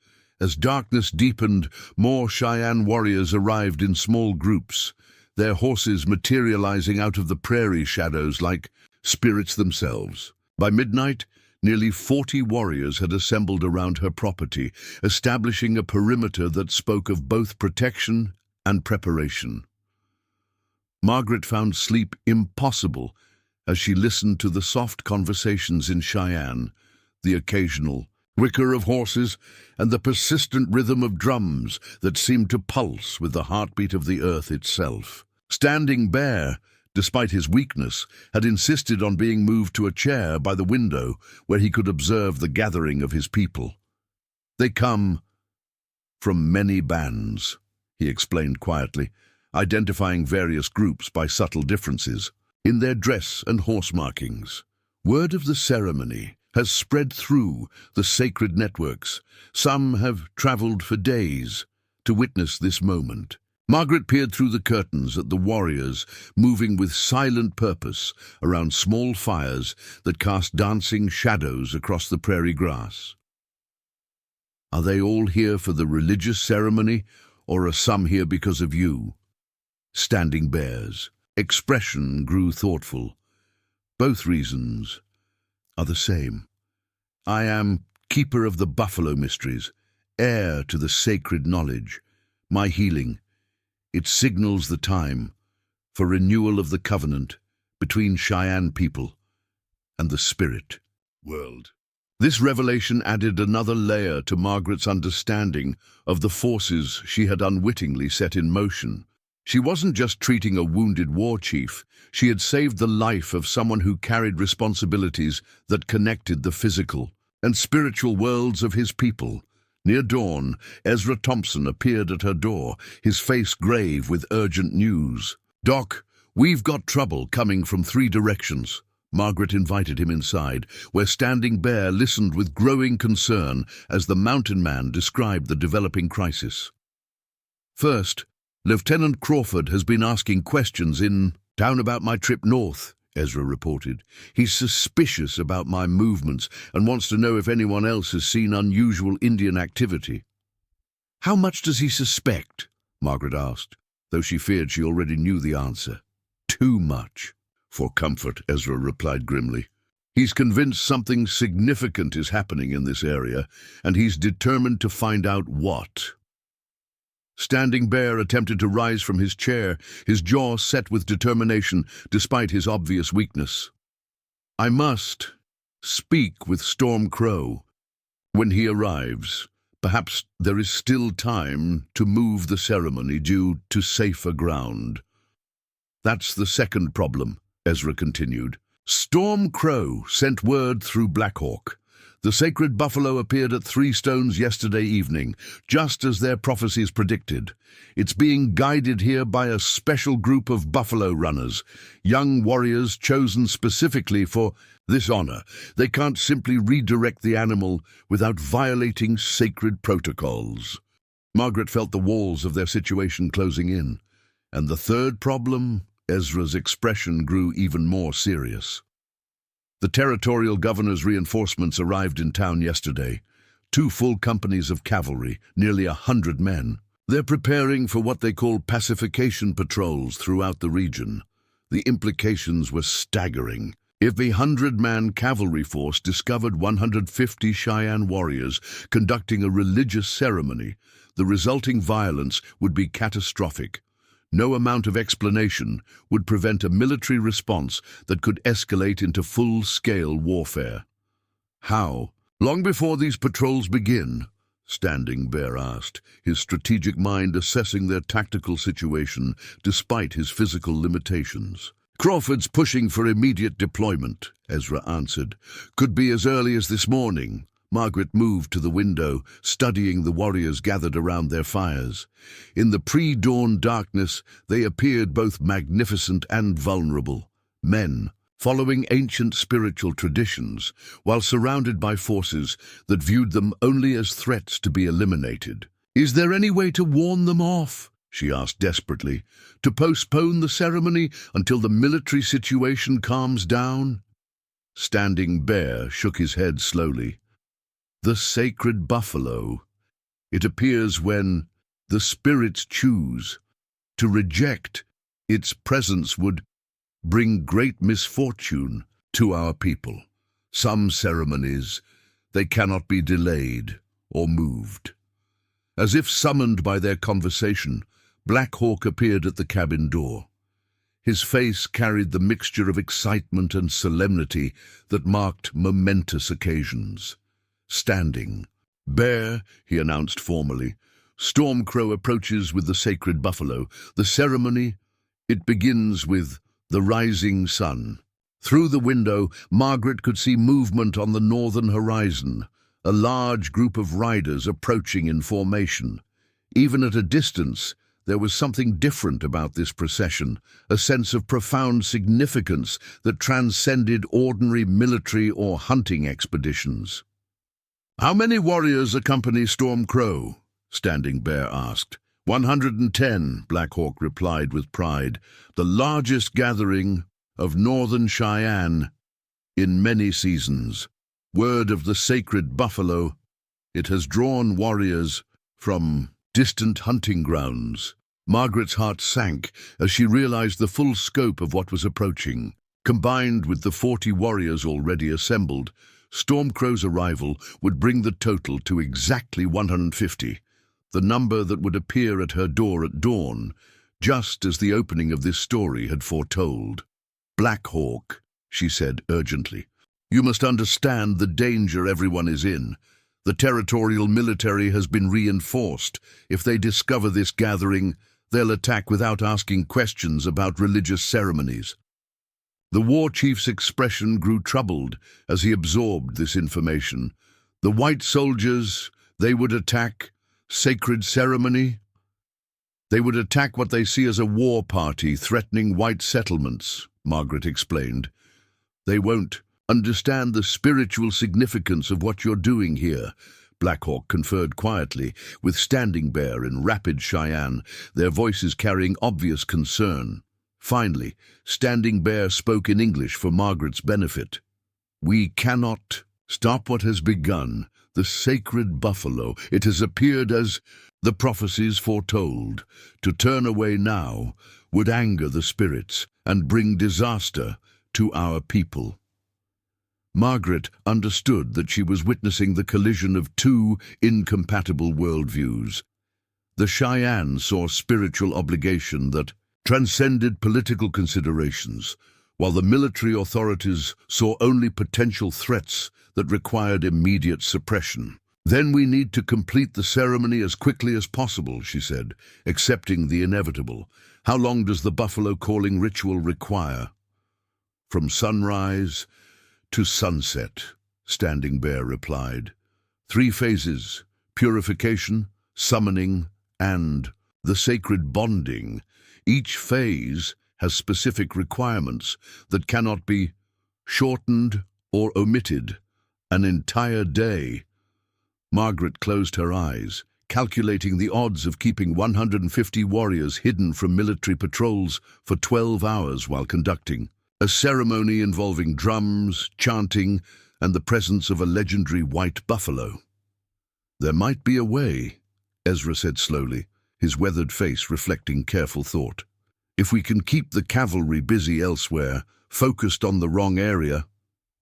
As darkness deepened, more Cheyenne warriors arrived in small groups, their horses materializing out of the prairie shadows like spirits themselves. By midnight, nearly 40 warriors had assembled around her property, establishing a perimeter that spoke of both protection and preparation. Margaret found sleep impossible as she listened to the soft conversations in Cheyenne, the occasional whicker of horses, and the persistent rhythm of drums that seemed to pulse with the heartbeat of the earth itself. Standing Bear, despite his weakness, had insisted on being moved to a chair by the window where he could observe the gathering of his people. "They come from many bands," he explained quietly, identifying various groups by subtle differences in their dress and horse markings. "Word of the ceremony has spread through the sacred networks. Some have traveled for days to witness this moment." Margaret peered through the curtains at the warriors moving with silent purpose around small fires that cast dancing shadows across the prairie grass. "Are they all here for the religious ceremony, or are some here because of you?" Standing Bear's expression grew thoughtful. "Both reasons are the same. I am keeper of the buffalo mysteries, heir to the sacred knowledge. My healing, it signals the time for renewal of the covenant between Cheyenne people and the spirit world." This revelation added another layer to Margaret's understanding of the forces she had unwittingly set in motion. She wasn't just treating a wounded war chief, she had saved the life of someone who carried responsibilities that connected the physical and spiritual worlds of his people. Near dawn, Ezra Thompson appeared at her door, his face grave with urgent news. "Doc, we've got trouble coming from 3 directions." Margaret invited him inside, where Standing Bear listened with growing concern as the mountain man described the developing crisis. "First, Lieutenant Crawford has been asking questions in town about my trip north," Ezra reported. "He's suspicious about my movements and wants to know if anyone else has seen unusual Indian activity." "How much does he suspect?" Margaret asked, though she feared she already knew the answer. "Too much." "For comfort," Ezra replied grimly. "He's convinced something significant is happening in this area, and he's determined to find out what." Standing Bear attempted to rise from his chair, his jaw set with determination despite his obvious weakness. "I must speak with Storm Crow. When he arrives, perhaps there is still time to move the ceremony due to safer ground. That's the second problem," Ezra continued. Storm Crow sent word through Blackhawk. The sacred buffalo appeared at 3 Stones yesterday evening, just as their prophecies predicted. It's being guided here by a special group of buffalo runners, young warriors chosen specifically for this honor. They can't simply redirect the animal without violating sacred protocols. Margaret felt the walls of their situation closing in. And the third problem, Ezra's expression grew even more serious. The territorial governor's reinforcements arrived in town yesterday. 2 full companies of cavalry, nearly 100 men. They're preparing for what they call pacification patrols throughout the region. The implications were staggering. If the 100-man cavalry force discovered 150 Cheyenne warriors conducting a religious ceremony, the resulting violence would be catastrophic. No amount of explanation would prevent a military response that could escalate into full-scale warfare. How? Long before these patrols begin, Standing Bear asked, his strategic mind assessing their tactical situation despite his physical limitations. Crawford's pushing for immediate deployment, Ezra answered. Could be as early as this morning. Margaret moved to the window, studying the warriors gathered around their fires. In the pre-dawn darkness, they appeared both magnificent and vulnerable. Men, following ancient spiritual traditions, while surrounded by forces that viewed them only as threats to be eliminated. Is there any way to warn them off? She asked desperately. To postpone the ceremony until the military situation calms down? Standing Bear shook his head slowly. The sacred buffalo. It appears when the spirits choose. To reject its presence would bring great misfortune to our people. Some ceremonies, they cannot be delayed or moved. As if summoned by their conversation, Blackhawk appeared at the cabin door. His face carried the mixture of excitement and solemnity that marked momentous occasions. Standing Bear, he announced formally. Storm Crow approaches with the sacred buffalo. The ceremony, it begins with the rising sun. Through the window, Margaret could see movement on the northern horizon, a large group of riders approaching in formation. Even at a distance, there was something different about this procession, a sense of profound significance that transcended ordinary military or hunting expeditions. How many warriors accompany Storm Crow? Standing Bear asked. 110, Blackhawk replied with pride, the largest gathering of northern Cheyenne in many seasons. Word of the sacred buffalo, it has drawn warriors from distant hunting grounds. Margaret's heart sank as she realized the full scope of what was approaching. Combined with the 40 warriors already assembled, Storm Crow's arrival would bring the total to exactly 150, the number that would appear at her door at dawn, just as the opening of this story had foretold. Blackhawk, she said urgently, you must understand the danger everyone is in. The territorial military has been reinforced. If they discover this gathering, they'll attack without asking questions about religious ceremonies. The war chief's expression grew troubled as he absorbed this information. The white soldiers, they would attack sacred ceremony? They would attack what they see as a war party threatening white settlements, Margaret explained. They won't understand the spiritual significance of what you're doing here, Blackhawk conferred quietly with Standing Bear in rapid Cheyenne, their voices carrying obvious concern. Finally, Standing Bear spoke in English for Margaret's benefit. We cannot stop what has begun, the sacred buffalo. It has appeared as the prophecies foretold. To turn away now would anger the spirits and bring disaster to our people. Margaret understood that she was witnessing the collision of 2 incompatible worldviews. The Cheyenne saw spiritual obligation that transcended political considerations, while the military authorities saw only potential threats that required immediate suppression. Then we need to complete the ceremony as quickly as possible, she said, accepting the inevitable. How long does the buffalo calling ritual require? "From sunrise to sunset," Standing Bear replied. "3 phases: purification, summoning, and the sacred bonding. Each phase has specific requirements that cannot be shortened or omitted. An entire day." Margaret closed her eyes, calculating the odds of keeping 150 warriors hidden from military patrols for 12 hours while conducting a ceremony involving drums, chanting, and the presence of a legendary white buffalo. "There might be a way," Ezra said slowly, his weathered face reflecting careful thought. "If we can keep the cavalry busy elsewhere, focused on the wrong area."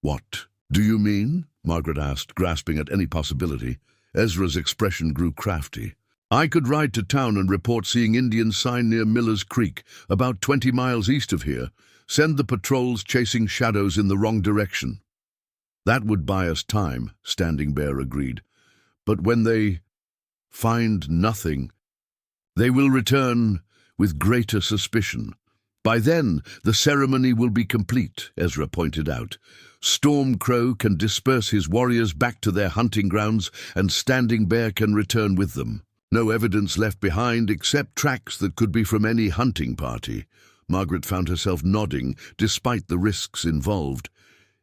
"What do you mean?" Margaret asked, grasping at any possibility. Ezra's expression grew crafty. "I could ride to town and report seeing Indian sign near Miller's Creek, about 20 miles east of here. Send the patrols chasing shadows in the wrong direction." "That would buy us time," Standing Bear agreed. "But when they find nothing, they will return with greater suspicion. By then, the ceremony will be complete," Ezra pointed out. "Stormcrow can disperse his warriors back to their hunting grounds, and Standing Bear can return with them. No evidence left behind except tracks that could be from any hunting party." Margaret found herself nodding, despite the risks involved.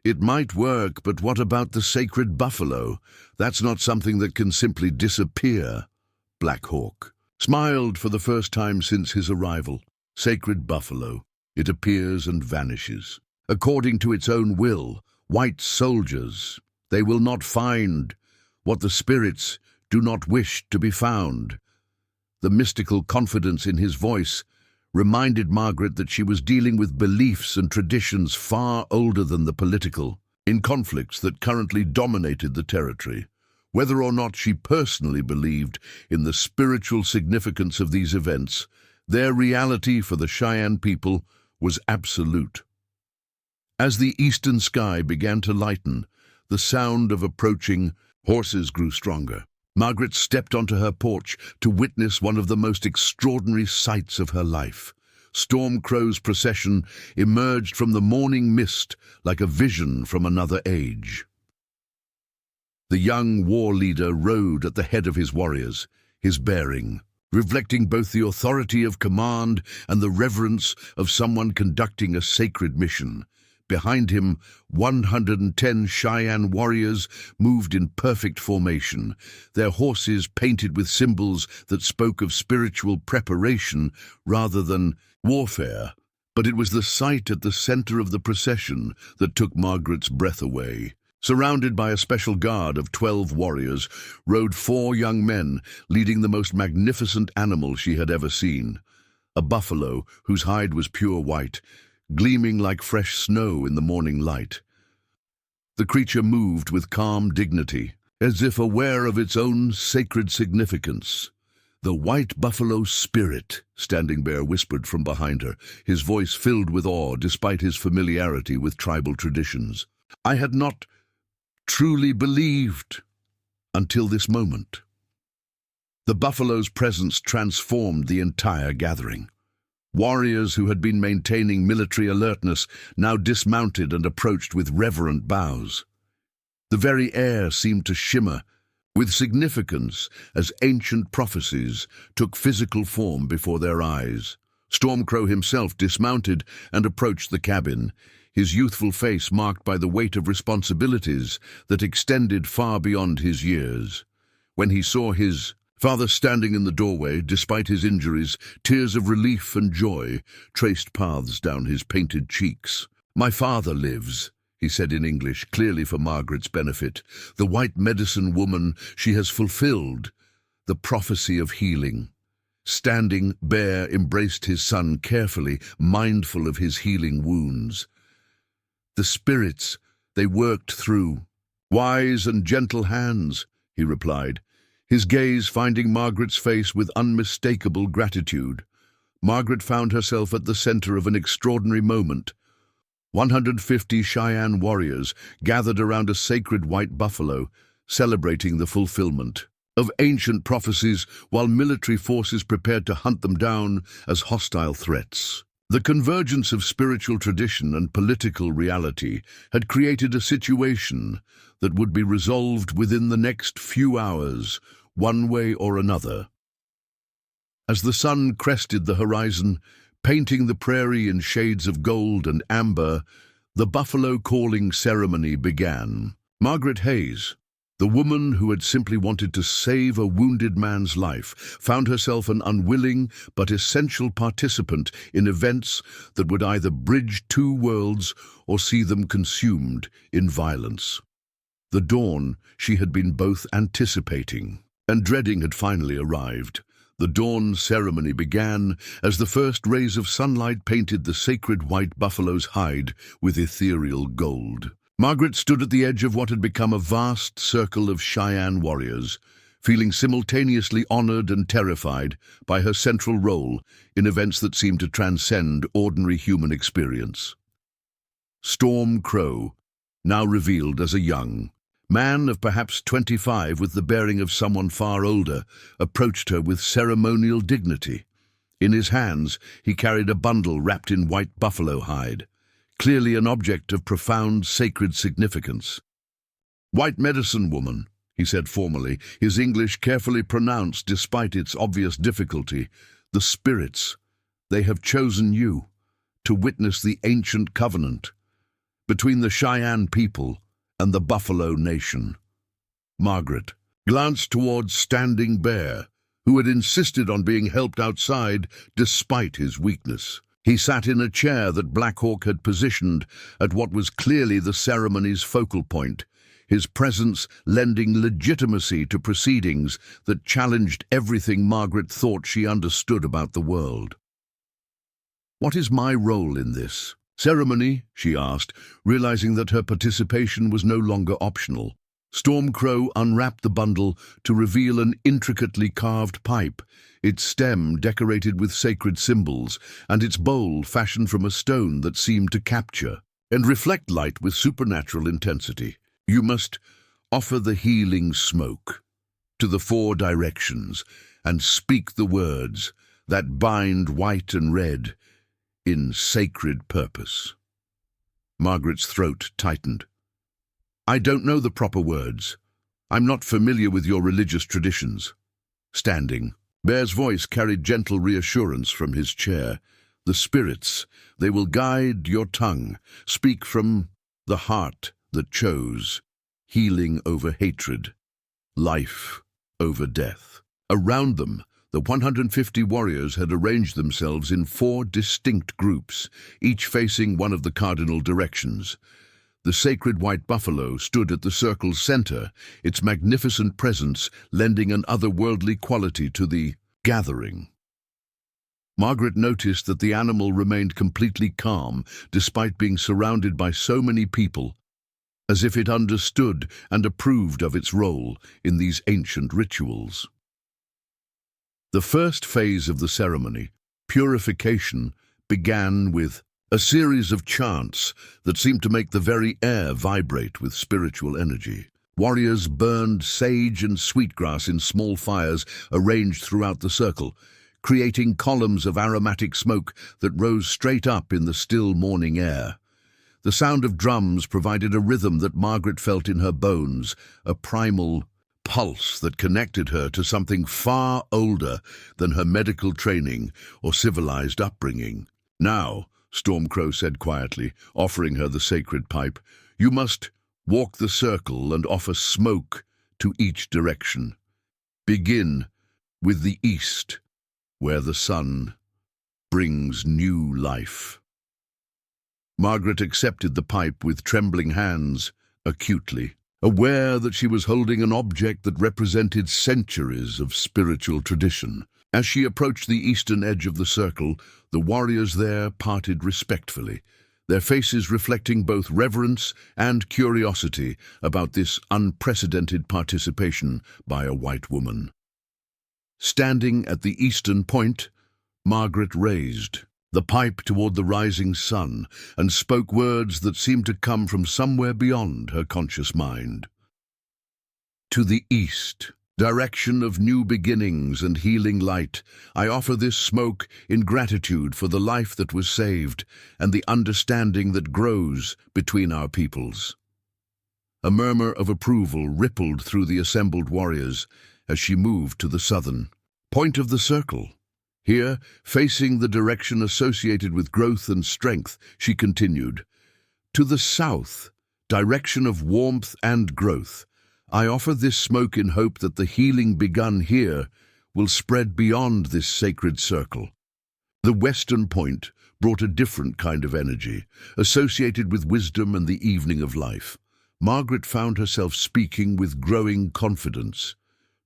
"It might work, but what about the sacred buffalo? That's not something that can simply disappear." Black Hawk smiled for the first time since his arrival. "Sacred buffalo. It appears and vanishes. According to its own will, white soldiers, they will not find what the spirits do not wish to be found." The mystical confidence in his voice reminded Margaret that she was dealing with beliefs and traditions far older than the political, in conflicts that currently dominated the territory. Whether or not she personally believed in the spiritual significance of these events, their reality for the Cheyenne people was absolute. As the eastern sky began to lighten, the sound of approaching horses grew stronger. Margaret stepped onto her porch to witness one of the most extraordinary sights of her life. Stormcrow's procession emerged from the morning mist like a vision from another age. The young war leader rode at the head of his warriors, his bearing reflecting both the authority of command and the reverence of someone conducting a sacred mission. Behind him, 110 Cheyenne warriors moved in perfect formation, their horses painted with symbols that spoke of spiritual preparation rather than warfare. But it was the sight at the center of the procession that took Margaret's breath away. Surrounded by a special guard of 12 warriors, rode 4 young men, leading the most magnificent animal she had ever seen. A buffalo whose hide was pure white, gleaming like fresh snow in the morning light. The creature moved with calm dignity, as if aware of its own sacred significance. "The white buffalo spirit," Standing Bear whispered from behind her, his voice filled with awe despite his familiarity with tribal traditions. "I had not truly believed until this moment." The buffalo's presence transformed the entire gathering. Warriors who had been maintaining military alertness now dismounted and approached with reverent bows. The very air seemed to shimmer with significance as ancient prophecies took physical form before their eyes. Stormcrow himself dismounted and approached the cabin, his youthful face marked by the weight of responsibilities that extended far beyond his years. When he saw his father standing in the doorway, despite his injuries, tears of relief and joy traced paths down his painted cheeks. "My father lives," he said in English, clearly for Margaret's benefit. "The white medicine woman, she has fulfilled the prophecy of healing." Standing Bear embraced his son carefully, mindful of his healing wounds. "The spirits, they worked through wise and gentle hands," he replied, his gaze finding Margaret's face with unmistakable gratitude. Margaret found herself at the center of an extraordinary moment. 150 Cheyenne warriors gathered around a sacred white buffalo, celebrating the fulfillment of ancient prophecies while military forces prepared to hunt them down as hostile threats. The convergence of spiritual tradition and political reality had created a situation that would be resolved within the next few hours, one way or another. As the sun crested the horizon, painting the prairie in shades of gold and amber, the buffalo calling ceremony began. Margaret Hayes, the woman who had simply wanted to save a wounded man's life, found herself an unwilling but essential participant in events that would either bridge two worlds or see them consumed in violence. The dawn she had been both anticipating and dreading had finally arrived. The dawn ceremony began as the first rays of sunlight painted the sacred white buffalo's hide with ethereal gold. Margaret stood at the edge of what had become a vast circle of Cheyenne warriors, feeling simultaneously honored and terrified by her central role in events that seemed to transcend ordinary human experience. Storm Crow, now revealed as a young man of perhaps 25 with the bearing of someone far older, approached her with ceremonial dignity. In his hands, he carried a bundle wrapped in white buffalo hide, clearly an object of profound sacred significance. "White medicine woman," he said formally, his English carefully pronounced despite its obvious difficulty. "The spirits, they have chosen you to witness the ancient covenant between the Cheyenne people and the Buffalo Nation." Margaret glanced towards Standing Bear, who had insisted on being helped outside despite his weakness. He sat in a chair that Black Hawk had positioned at what was clearly the ceremony's focal point, his presence lending legitimacy to proceedings that challenged everything Margaret thought she understood about the world. "What is my role in this ceremony?" she asked, realizing that her participation was no longer optional. Storm Crow unwrapped the bundle to reveal an intricately carved pipe, its stem decorated with sacred symbols, and its bowl fashioned from a stone that seemed to capture and reflect light with supernatural intensity. "You must offer the healing smoke to the four directions and speak the words that bind white and red in sacred purpose." Margaret's throat tightened. "I don't know the proper words. I'm not familiar with your religious traditions." Standing Bear's voice carried gentle reassurance from his chair. "The spirits, they will guide your tongue. Speak from the heart that chose, healing over hatred, life over death." Around them, the 150 warriors had arranged themselves in 4 distinct groups, each facing one of the cardinal directions. The sacred white buffalo stood at the circle's center, its magnificent presence lending an otherworldly quality to the gathering. Margaret noticed that the animal remained completely calm despite being surrounded by so many people, as if it understood and approved of its role in these ancient rituals. The first phase of the ceremony, purification, began with a series of chants that seemed to make the very air vibrate with spiritual energy. Warriors burned sage and sweetgrass in small fires arranged throughout the circle, creating columns of aromatic smoke that rose straight up in the still morning air. The sound of drums provided a rhythm that Margaret felt in her bones, a primal pulse that connected her to something far older than her medical training or civilized upbringing. "Now," Storm Crow said quietly, offering her the sacred pipe, "you must walk the circle and offer smoke to each direction. Begin with the east, where the sun brings new life." Margaret accepted the pipe with trembling hands, acutely, aware that she was holding an object that represented centuries of spiritual tradition. As she approached the eastern edge of the circle, the warriors there parted respectfully, their faces reflecting both reverence and curiosity about this unprecedented participation by a white woman. Standing at the eastern point, Margaret raised the pipe toward the rising sun and spoke words that seemed to come from somewhere beyond her conscious mind. "To the east, Direction of new beginnings and healing light, I offer this smoke in gratitude for the life that was saved and the understanding that grows between our peoples." A murmur of approval rippled through the assembled warriors as she moved to the southern point of the circle. Here, facing the direction associated with growth and strength, she continued, "To the south, direction of warmth and growth, I offer this smoke in hope that the healing begun here will spread beyond this sacred circle." The western point brought a different kind of energy, associated with wisdom and the evening of life. Margaret found herself speaking with growing confidence.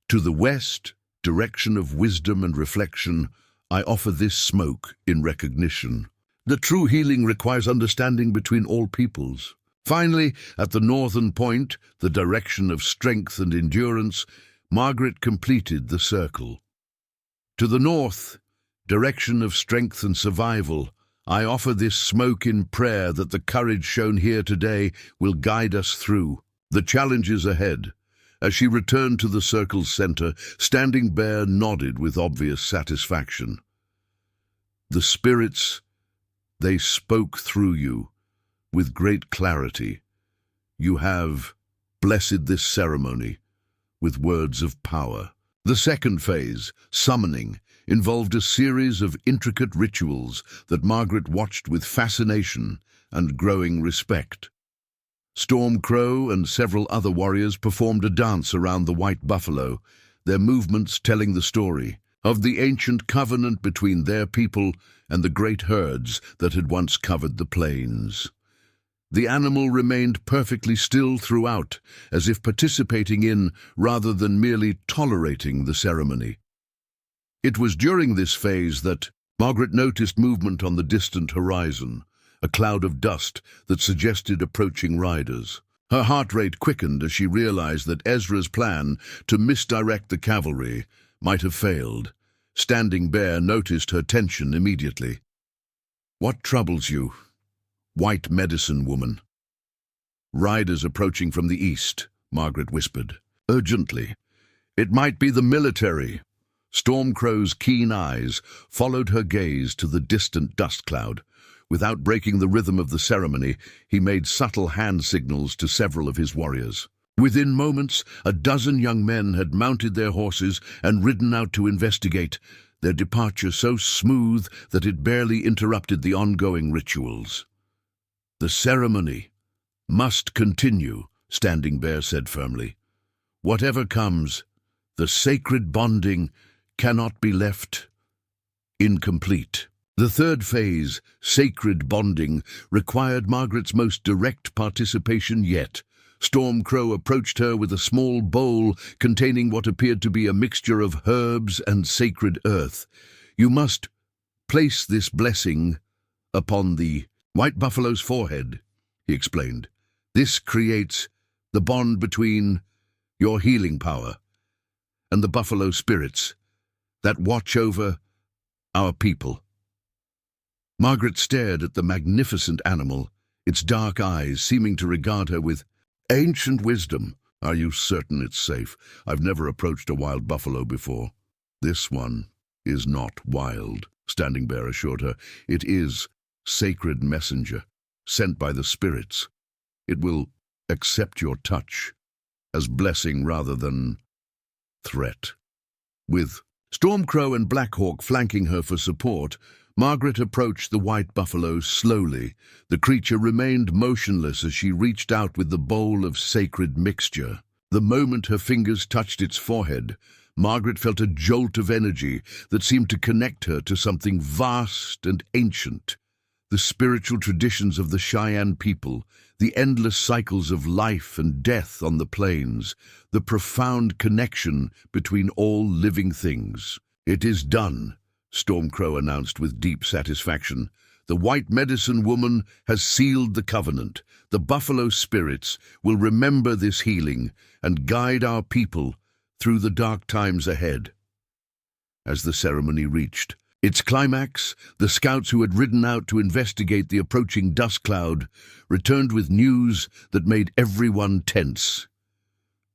"To the west, direction of wisdom and reflection, I offer this smoke in recognition. The true healing requires understanding between all peoples." Finally, at the northern point, the direction of strength and endurance, Margaret completed the circle. "To the north, direction of strength and survival, I offer this smoke in prayer that the courage shown here today will guide us through the challenges ahead." As she returned to the circle's center, Standing Bear nodded with obvious satisfaction. "The spirits, they spoke through you with great clarity. You have blessed this ceremony with words of power." The second phase, summoning, involved a series of intricate rituals that Margaret watched with fascination and growing respect. Storm Crow and several other warriors performed a dance around the white buffalo, their movements telling the story of the ancient covenant between their people and the great herds that had once covered the plains. The animal remained perfectly still throughout, as if participating in rather than merely tolerating the ceremony. It was during this phase that Margaret noticed movement on the distant horizon, a cloud of dust that suggested approaching riders. Her heart rate quickened as she realized that Ezra's plan to misdirect the cavalry might have failed. Standing Bear noticed her tension immediately. "What troubles you, White Medicine Woman?" "Riders approaching from the east," Margaret whispered, urgently. "It might be the military." Stormcrow's keen eyes followed her gaze to the distant dust cloud. Without breaking the rhythm of the ceremony, he made subtle hand signals to several of his warriors. Within moments, a dozen young men had mounted their horses and ridden out to investigate, their departure so smooth that it barely interrupted the ongoing rituals. "The ceremony must continue," Standing Bear said firmly. "Whatever comes, the sacred bonding cannot be left incomplete." The third phase, sacred bonding, required Margaret's most direct participation yet. Storm Crow approached her with a small bowl containing what appeared to be a mixture of herbs and sacred earth. "You must place this blessing upon the white buffalo's forehead," he explained. "This creates the bond between your healing power and the buffalo spirits that watch over our people." Margaret stared at the magnificent animal, its dark eyes seeming to regard her with ancient wisdom. "Are you certain it's safe? I've never approached a wild buffalo before." "This one is not wild," Standing Bear assured her. "It is sacred messenger, sent by the spirits. It will accept your touch as blessing rather than threat." With Stormcrow and Blackhawk flanking her for support, Margaret approached the white buffalo slowly. The creature remained motionless as she reached out with the bowl of sacred mixture. The moment her fingers touched its forehead, Margaret felt a jolt of energy that seemed to connect her to something vast and ancient. The spiritual traditions of the Cheyenne people, the endless cycles of life and death on the plains, the profound connection between all living things. "It is done," Stormcrow announced with deep satisfaction. "The White Medicine Woman has sealed the covenant. The buffalo spirits will remember this healing and guide our people through the dark times ahead." As the ceremony reached its climax, the scouts who had ridden out to investigate the approaching dust cloud returned with news that made everyone tense.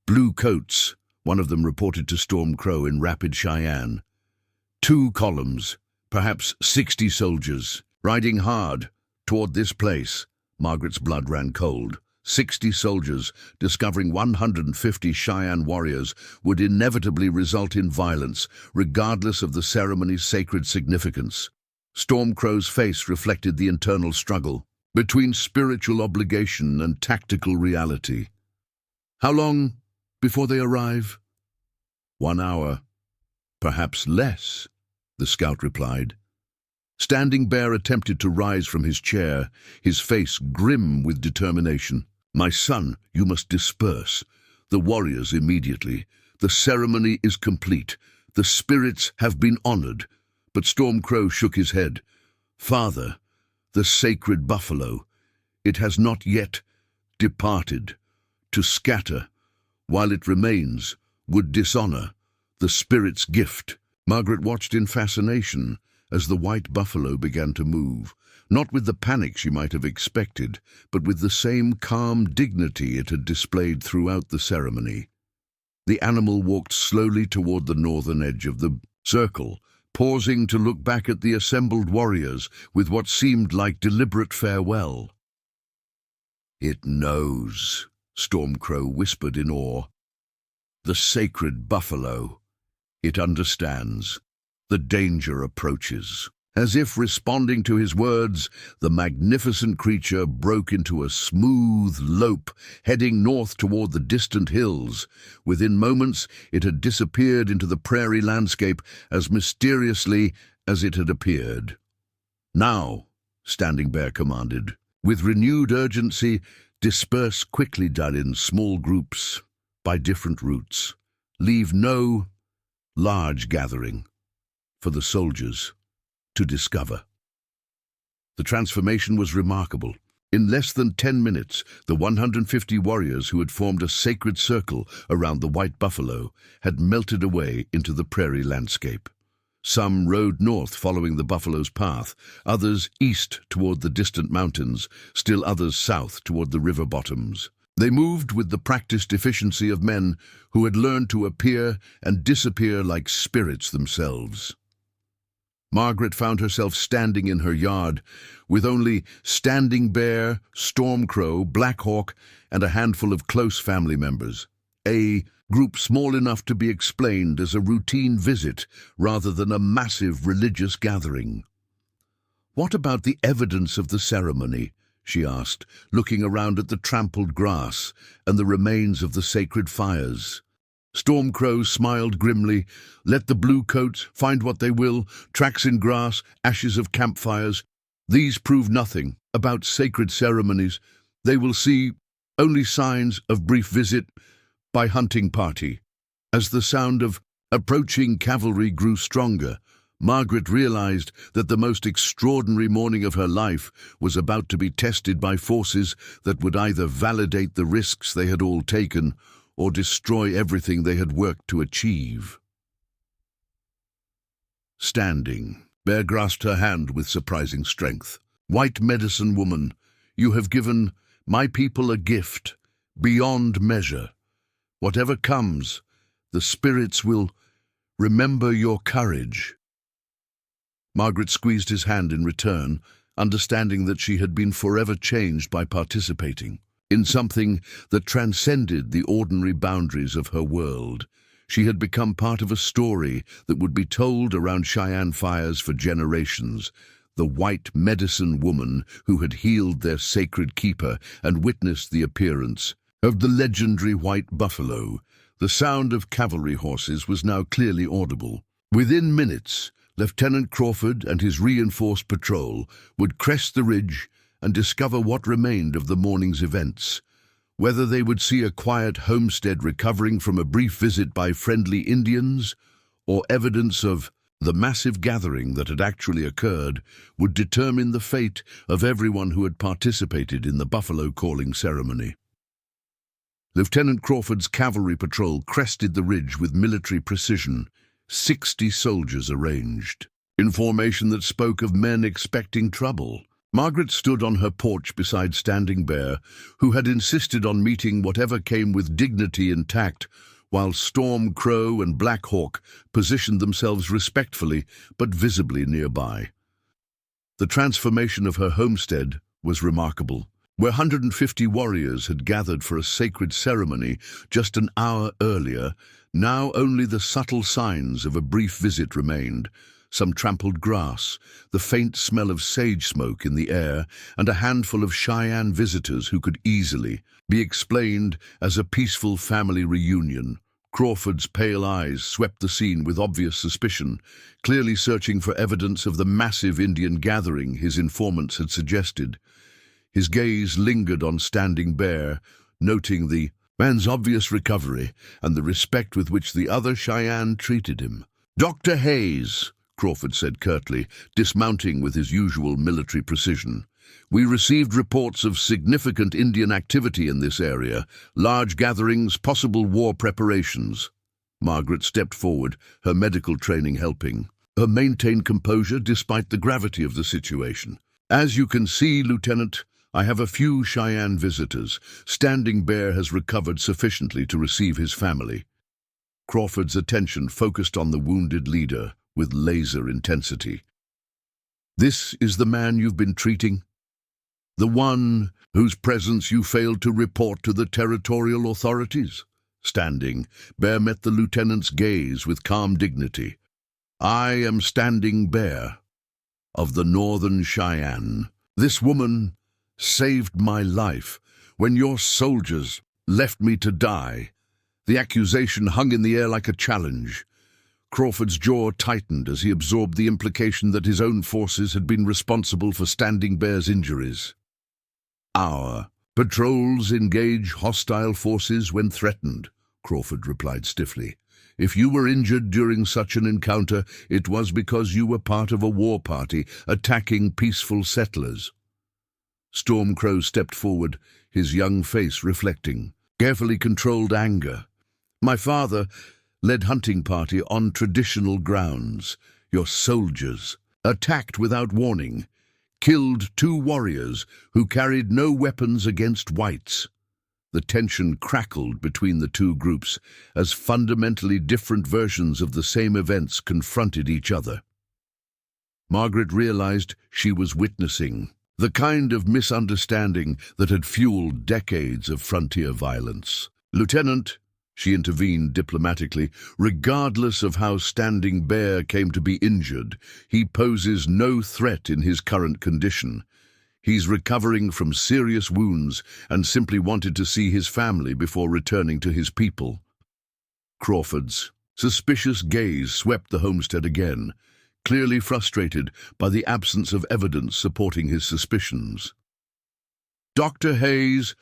Blue coats, one of them reported to Storm Crow in rapid Cheyenne. 2 columns, perhaps 60 soldiers, riding hard toward this place. Margaret's blood ran cold. 60 soldiers, discovering 150 Cheyenne warriors, would inevitably result in violence, regardless of the ceremony's sacred significance. Storm Crow's face reflected the internal struggle between spiritual obligation and tactical reality. How long before they arrive? 1 hour, perhaps less, the scout replied. Standing Bear attempted to rise from his chair, his face grim with determination. My son, you must disperse the warriors immediately. The ceremony is complete. The spirits have been honored. But Storm Crow shook his head. Father, the sacred buffalo, it has not yet departed. To scatter, while it remains, would dishonor the spirit's gift. Margaret watched in fascination as the white buffalo began to move, not with the panic she might have expected, but with the same calm dignity it had displayed throughout the ceremony. The animal walked slowly toward the northern edge of the circle, pausing to look back at the assembled warriors with what seemed like deliberate farewell. It knows, Storm Crow whispered in awe. The sacred buffalo. It understands. The danger approaches. As if responding to his words, the magnificent creature broke into a smooth lope, heading north toward the distant hills. Within moments, it had disappeared into the prairie landscape as mysteriously as it had appeared. Now, Standing Bear commanded, with renewed urgency, disperse quickly down in small groups by different routes. Leave no large gathering for the soldiers to discover. The transformation was remarkable. In less than 10 minutes, the 150 warriors who had formed a sacred circle around the white buffalo had melted away into the prairie landscape. Some rode north following the buffalo's path, others east toward the distant mountains, still others south toward the river bottoms. They moved with the practiced efficiency of men who had learned to appear and disappear like spirits themselves. Margaret found herself standing in her yard with only Standing Bear, Storm Crow, Black Hawk, and a handful of close family members. A group small enough to be explained as a routine visit rather than a massive religious gathering. What about the evidence of the ceremony? She asked, looking around at the trampled grass and the remains of the sacred fires. Storm Crow smiled grimly. Let the blue coats find what they will, tracks in grass, ashes of campfires. These prove nothing about sacred ceremonies. They will see only signs of brief visit by hunting party. As the sound of approaching cavalry grew stronger, Margaret realized that the most extraordinary morning of her life was about to be tested by forces that would either validate the risks they had all taken or destroy everything they had worked to achieve. Standing, Bear grasped her hand with surprising strength. White medicine woman, you have given my people a gift beyond measure. Whatever comes, the spirits will remember your courage. Margaret squeezed his hand in return, understanding that she had been forever changed by participating in something that transcended the ordinary boundaries of her world. She had become part of a story that would be told around Cheyenne fires for generations. The white medicine woman who had healed their sacred keeper and witnessed the appearance of the legendary white buffalo. The sound of cavalry horses was now clearly audible. Within minutes, Lieutenant Crawford and his reinforced patrol would crest the ridge and discover what remained of the morning's events. Whether they would see a quiet homestead recovering from a brief visit by friendly Indians, or evidence of the massive gathering that had actually occurred, would determine the fate of everyone who had participated in the buffalo calling ceremony. Lieutenant Crawford's cavalry patrol crested the ridge with military precision, 60 soldiers arranged, in formation that spoke of men expecting trouble. Margaret stood on her porch beside Standing Bear, who had insisted on meeting whatever came with dignity and tact, while Storm Crow and Black Hawk positioned themselves respectfully but visibly nearby. The transformation of her homestead was remarkable. Where 150 warriors had gathered for a sacred ceremony just an hour earlier, now only the subtle signs of a brief visit remained. Some trampled grass, the faint smell of sage smoke in the air, and a handful of Cheyenne visitors who could easily be explained as a peaceful family reunion. Crawford's pale eyes swept the scene with obvious suspicion, clearly searching for evidence of the massive Indian gathering his informants had suggested. His gaze lingered on Standing Bear, noting the man's obvious recovery and the respect with which the other Cheyenne treated him. "Dr. Hayes," Crawford said curtly, dismounting with his usual military precision. "We received reports of significant Indian activity in this area, large gatherings, possible war preparations." Margaret stepped forward, her medical training helping. Her maintained composure despite the gravity of the situation. "As you can see, Lieutenant, I have a few Cheyenne visitors. Standing Bear has recovered sufficiently to receive his family." Crawford's attention focused on the wounded leader with laser intensity. "This is the man you've been treating? The one whose presence you failed to report to the territorial authorities?" Standing Bear met the lieutenant's gaze with calm dignity. "I am Standing Bear, of the Northern Cheyenne. This woman saved my life when your soldiers left me to die." The accusation hung in the air like a challenge. Crawford's jaw tightened as he absorbed the implication that his own forces had been responsible for Standing Bear's injuries. "Our patrols engage hostile forces when threatened," Crawford replied stiffly. "If you were injured during such an encounter, it was because you were part of a war party attacking peaceful settlers." Storm Crow stepped forward, his young face reflecting carefully controlled anger. "My father led hunting party on traditional grounds. Your soldiers attacked without warning, killed 2 warriors who carried no weapons against whites." The tension crackled between the two groups as fundamentally different versions of the same events confronted each other. Margaret realized she was witnessing the kind of misunderstanding that had fueled decades of frontier violence. "Lieutenant," she intervened diplomatically, "regardless of how Standing Bear came to be injured, he poses no threat in his current condition. He's recovering from serious wounds and simply wanted to see his family before returning to his people." Crawford's suspicious gaze swept the homestead again, clearly frustrated by the absence of evidence supporting his suspicions. "Dr. Hayes,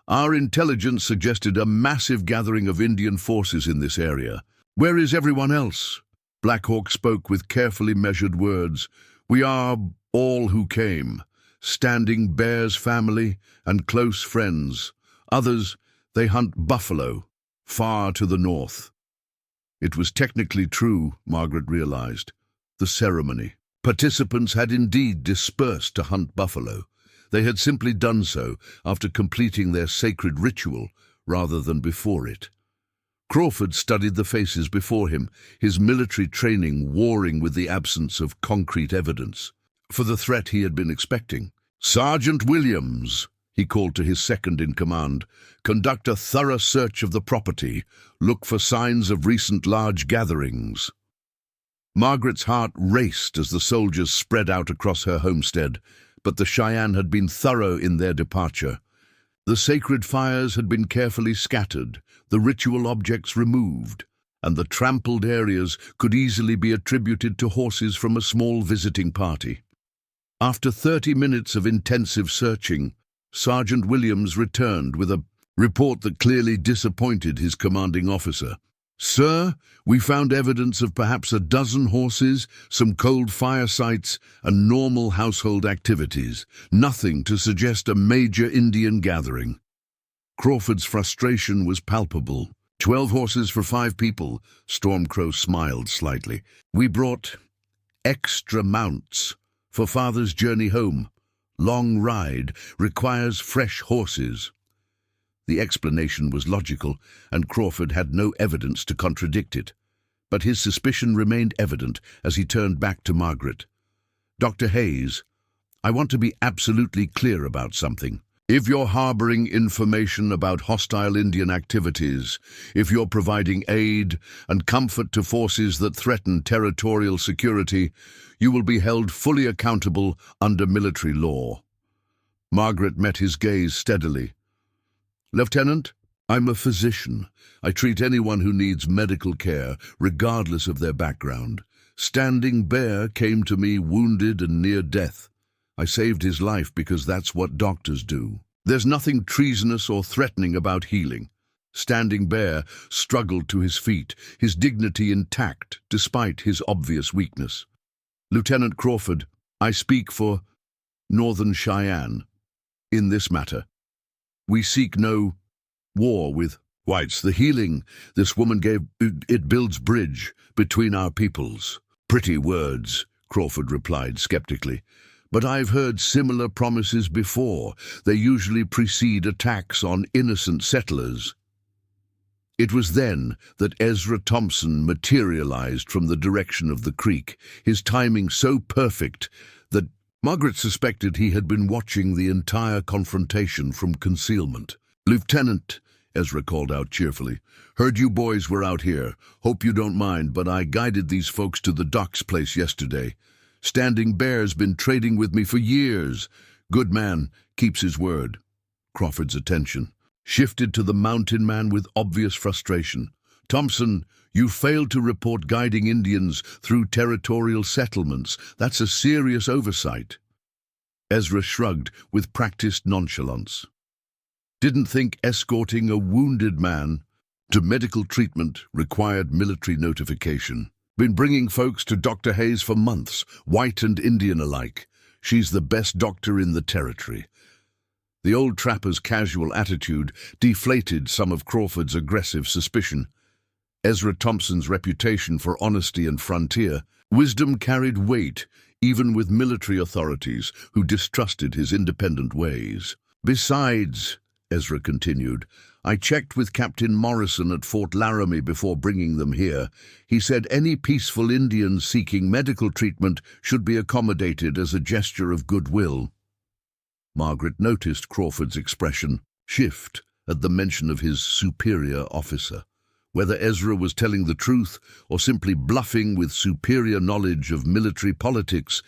our intelligence suggested a massive gathering of Indian forces in this area. Where is everyone else?" Black Hawk spoke with carefully measured words. "We are all who came. Standing Bear's family and close friends. Others, they hunt buffalo, far to the north." It was technically true, Margaret realized. The ceremony. Participants had indeed dispersed to hunt buffalo. They had simply done so after completing their sacred ritual rather than before it. Crawford studied the faces before him, his military training warring with the absence of concrete evidence for the threat he had been expecting. "Sergeant Williams," he called to his second-in-command, "conduct a thorough search of the property. Look for signs of recent large gatherings." Margaret's heart raced as the soldiers spread out across her homestead, but the Cheyenne had been thorough in their departure. The sacred fires had been carefully scattered, the ritual objects removed, and the trampled areas could easily be attributed to horses from a small visiting party. After 30 minutes of intensive searching, Sergeant Williams returned with a report that clearly disappointed his commanding officer. "Sir, we found evidence of perhaps a dozen horses, some cold fire sites, and normal household activities. Nothing to suggest a major Indian gathering." Crawford's frustration was palpable. 12 horses for 5 people, Stormcrow smiled slightly. "We brought extra mounts for Father's journey home. Long ride requires fresh horses." The explanation was logical, and Crawford had no evidence to contradict it. But his suspicion remained evident as he turned back to Margaret. "Dr. Hayes, I want to be absolutely clear about something. If you're harboring information about hostile Indian activities, if you're providing aid and comfort to forces that threaten territorial security, you will be held fully accountable under military law." Margaret met his gaze steadily. "Lieutenant, I'm a physician. I treat anyone who needs medical care, regardless of their background. Standing Bear came to me wounded and near death. I saved his life because that's what doctors do. There's nothing treasonous or threatening about healing." Standing Bear struggled to his feet, his dignity intact despite his obvious weakness. "Lieutenant Crawford, I speak for Northern Cheyenne in this matter. We seek no war with whites. The healing this woman gave, it builds bridge between our peoples." "Pretty words," Crawford replied skeptically. "But I've heard similar promises before. They usually precede attacks on innocent settlers." It was then that Ezra Thompson materialized from the direction of the creek, his timing so perfect that Margaret suspected he had been watching the entire confrontation from concealment. "Lieutenant," Ezra called out cheerfully, "heard you boys were out here. Hope you don't mind, but I guided these folks to the Doc's place yesterday. Standing Bear's been trading with me for years. Good man, keeps his word." Crawford's attention shifted to the mountain man with obvious frustration. "Thompson, you failed to report guiding Indians through territorial settlements. That's a serious oversight." Ezra shrugged with practiced nonchalance. "Didn't think escorting a wounded man to medical treatment required military notification. Been bringing folks to Dr. Hayes for months, white and Indian alike. She's the best doctor in the territory." The old trapper's casual attitude deflated some of Crawford's aggressive suspicion. Ezra Thompson's reputation for honesty and frontier wisdom carried weight, even with military authorities who distrusted his independent ways. "Besides," Ezra continued, "I checked with Captain Morrison at Fort Laramie before bringing them here. He said any peaceful Indians seeking medical treatment should be accommodated as a gesture of goodwill." Margaret noticed Crawford's expression shift at the mention of his superior officer. Whether Ezra was telling the truth or simply bluffing with superior knowledge of military politics,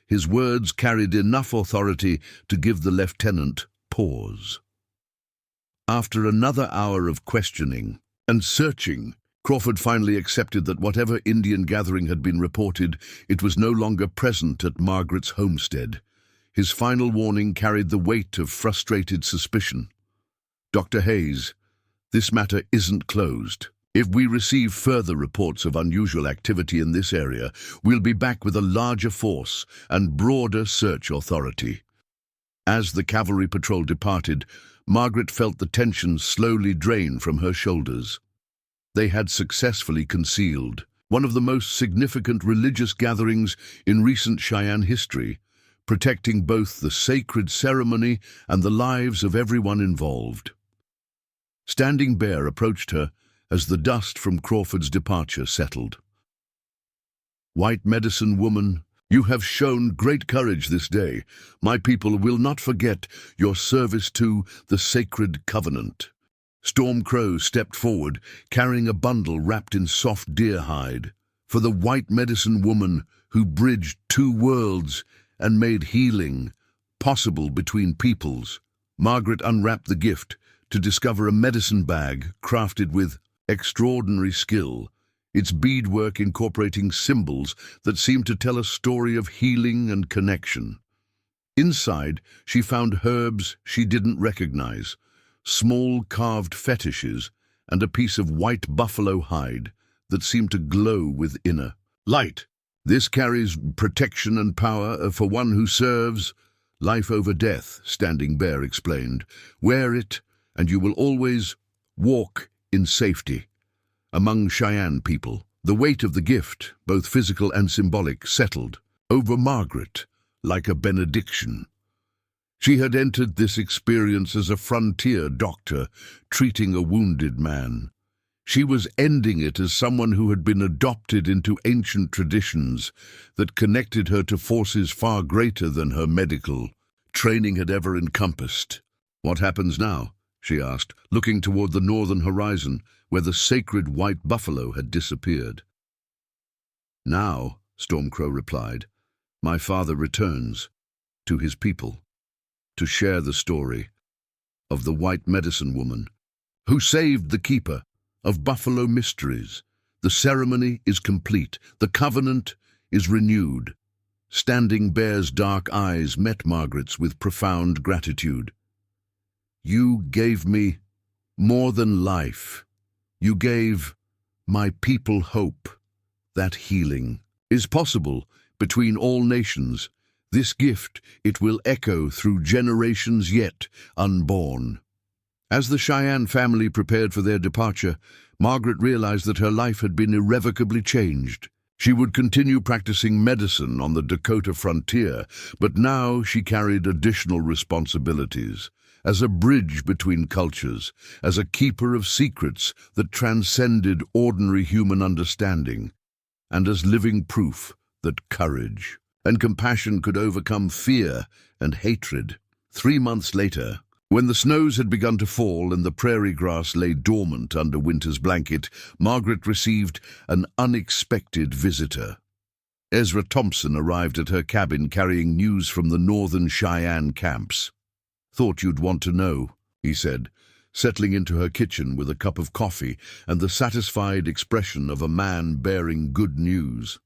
his words carried enough authority to give the lieutenant pause. After another hour of questioning and searching, Crawford finally accepted that whatever Indian gathering had been reported, it was no longer present at Margaret's homestead. His final warning carried the weight of frustrated suspicion. "Dr. Hayes, this matter isn't closed. If we receive further reports of unusual activity in this area, we'll be back with a larger force and broader search authority." As the cavalry patrol departed, Margaret felt the tension slowly drain from her shoulders. They had successfully concealed one of the most significant religious gatherings in recent Cheyenne history, protecting both the sacred ceremony and the lives of everyone involved. Standing Bear approached her as the dust from Crawford's departure settled. "White medicine woman, you have shown great courage this day. My people will not forget your service to the sacred covenant." Storm Crow stepped forward, carrying a bundle wrapped in soft deer hide. "For the white medicine woman who bridged two worlds and made healing possible between peoples." Margaret unwrapped the gift to discover a medicine bag crafted with extraordinary skill, its beadwork incorporating symbols that seemed to tell a story of healing and connection. Inside, she found herbs she didn't recognize, small carved fetishes, and a piece of white buffalo hide that seemed to glow with inner light. "This carries protection and power for one who serves life over death," Standing Bear explained. "Wear it, and you will always walk in safety." Among Cheyenne people, the weight of the gift, both physical and symbolic, settled over Margaret like a benediction. She had entered this experience as a frontier doctor, treating a wounded man. She was ending it as someone who had been adopted into ancient traditions that connected her to forces far greater than her medical training had ever encompassed. "What happens now?" she asked, looking toward the northern horizon, where the sacred white buffalo had disappeared. "Now," Stormcrow replied, "my father returns to his people to share the story of the white medicine woman who saved the keeper of Buffalo Mysteries. The ceremony is complete. The covenant is renewed." Standing Bear's dark eyes met Margaret's with profound gratitude. "You gave me more than life. You gave my people hope. That healing is possible between all nations. This gift, it will echo through generations yet unborn." As the Cheyenne family prepared for their departure, Margaret realized that her life had been irrevocably changed. She would continue practicing medicine on the Dakota frontier, but now she carried additional responsibilities. As a bridge between cultures, as a keeper of secrets that transcended ordinary human understanding, and as living proof that courage and compassion could overcome fear and hatred. 3 months later, when the snows had begun to fall and the prairie grass lay dormant under winter's blanket, Margaret received an unexpected visitor. Ezra Thompson arrived at her cabin carrying news from the northern Cheyenne camps. "Thought you'd want to know," he said, settling into her kitchen with a cup of coffee and the satisfied expression of a man bearing good news.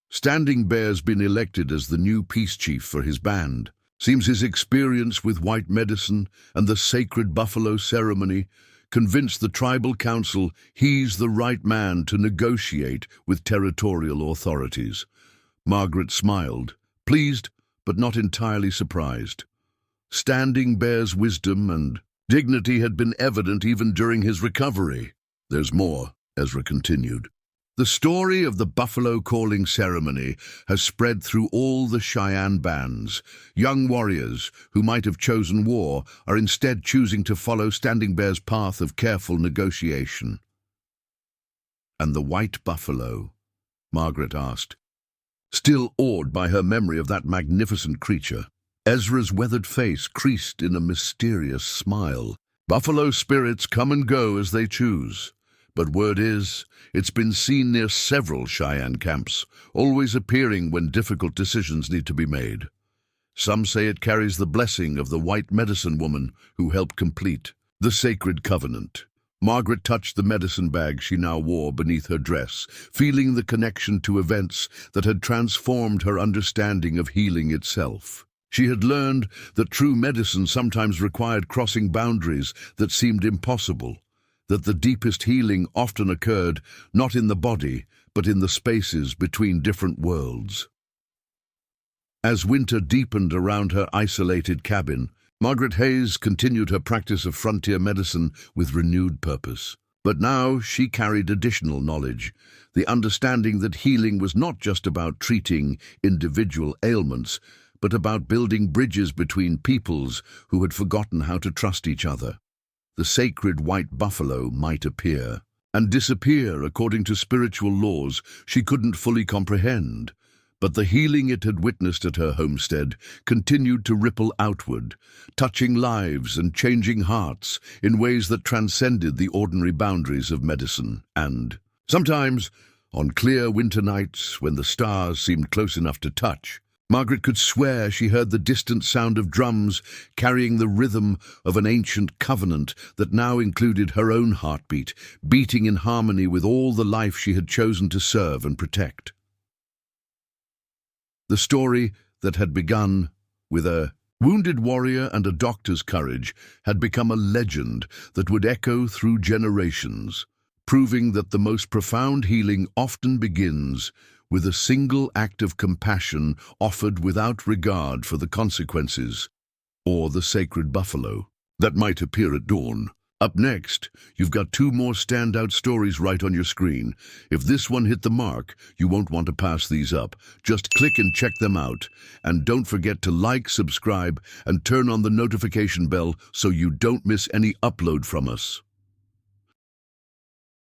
Standing Bear's been elected as the new peace chief for his band. Seems his experience with white medicine and the sacred buffalo ceremony convinced the tribal council he's the right man to negotiate with territorial authorities. Margaret smiled, pleased but not entirely surprised. Standing Bear's wisdom and dignity had been evident even during his recovery. "There's more," Ezra continued. "The story of the buffalo calling ceremony has spread through all the Cheyenne bands. Young warriors who might have chosen war are instead choosing to follow Standing Bear's path of careful negotiation." "And the white buffalo?" Margaret asked, still awed by her memory of that magnificent creature. Ezra's weathered face creased in a mysterious smile. "Buffalo spirits come and go as they choose. But word is, it's been seen near several Cheyenne camps, always appearing when difficult decisions need to be made. Some say it carries the blessing of the white medicine woman who helped complete the sacred covenant." Margaret touched the medicine bag she now wore beneath her dress, feeling the connection to events that had transformed her understanding of healing itself. She had learned that true medicine sometimes required crossing boundaries that seemed impossible, that the deepest healing often occurred not in the body, but in the spaces between different worlds. As winter deepened around her isolated cabin, Margaret Hayes continued her practice of frontier medicine with renewed purpose. But now she carried additional knowledge, the understanding that healing was not just about treating individual ailments, but about building bridges between peoples who had forgotten how to trust each other. The sacred white buffalo might appear and disappear according to spiritual laws she couldn't fully comprehend, but the healing it had witnessed at her homestead continued to ripple outward, touching lives and changing hearts in ways that transcended the ordinary boundaries of medicine. And sometimes, on clear winter nights when the stars seemed close enough to touch, Margaret could swear she heard the distant sound of drums carrying the rhythm of an ancient covenant that now included her own heartbeat, beating in harmony with all the life she had chosen to serve and protect. The story that had begun with a wounded warrior and a doctor's courage had become a legend that would echo through generations, proving that the most profound healing often begins with a single act of compassion offered without regard for the consequences, or the sacred buffalo that might appear at dawn. Up next, you've got two more standout stories right on your screen. If this one hit the mark, you won't want to pass these up. Just click and check them out. And don't forget to like, subscribe, and turn on the notification bell so you don't miss any upload from us.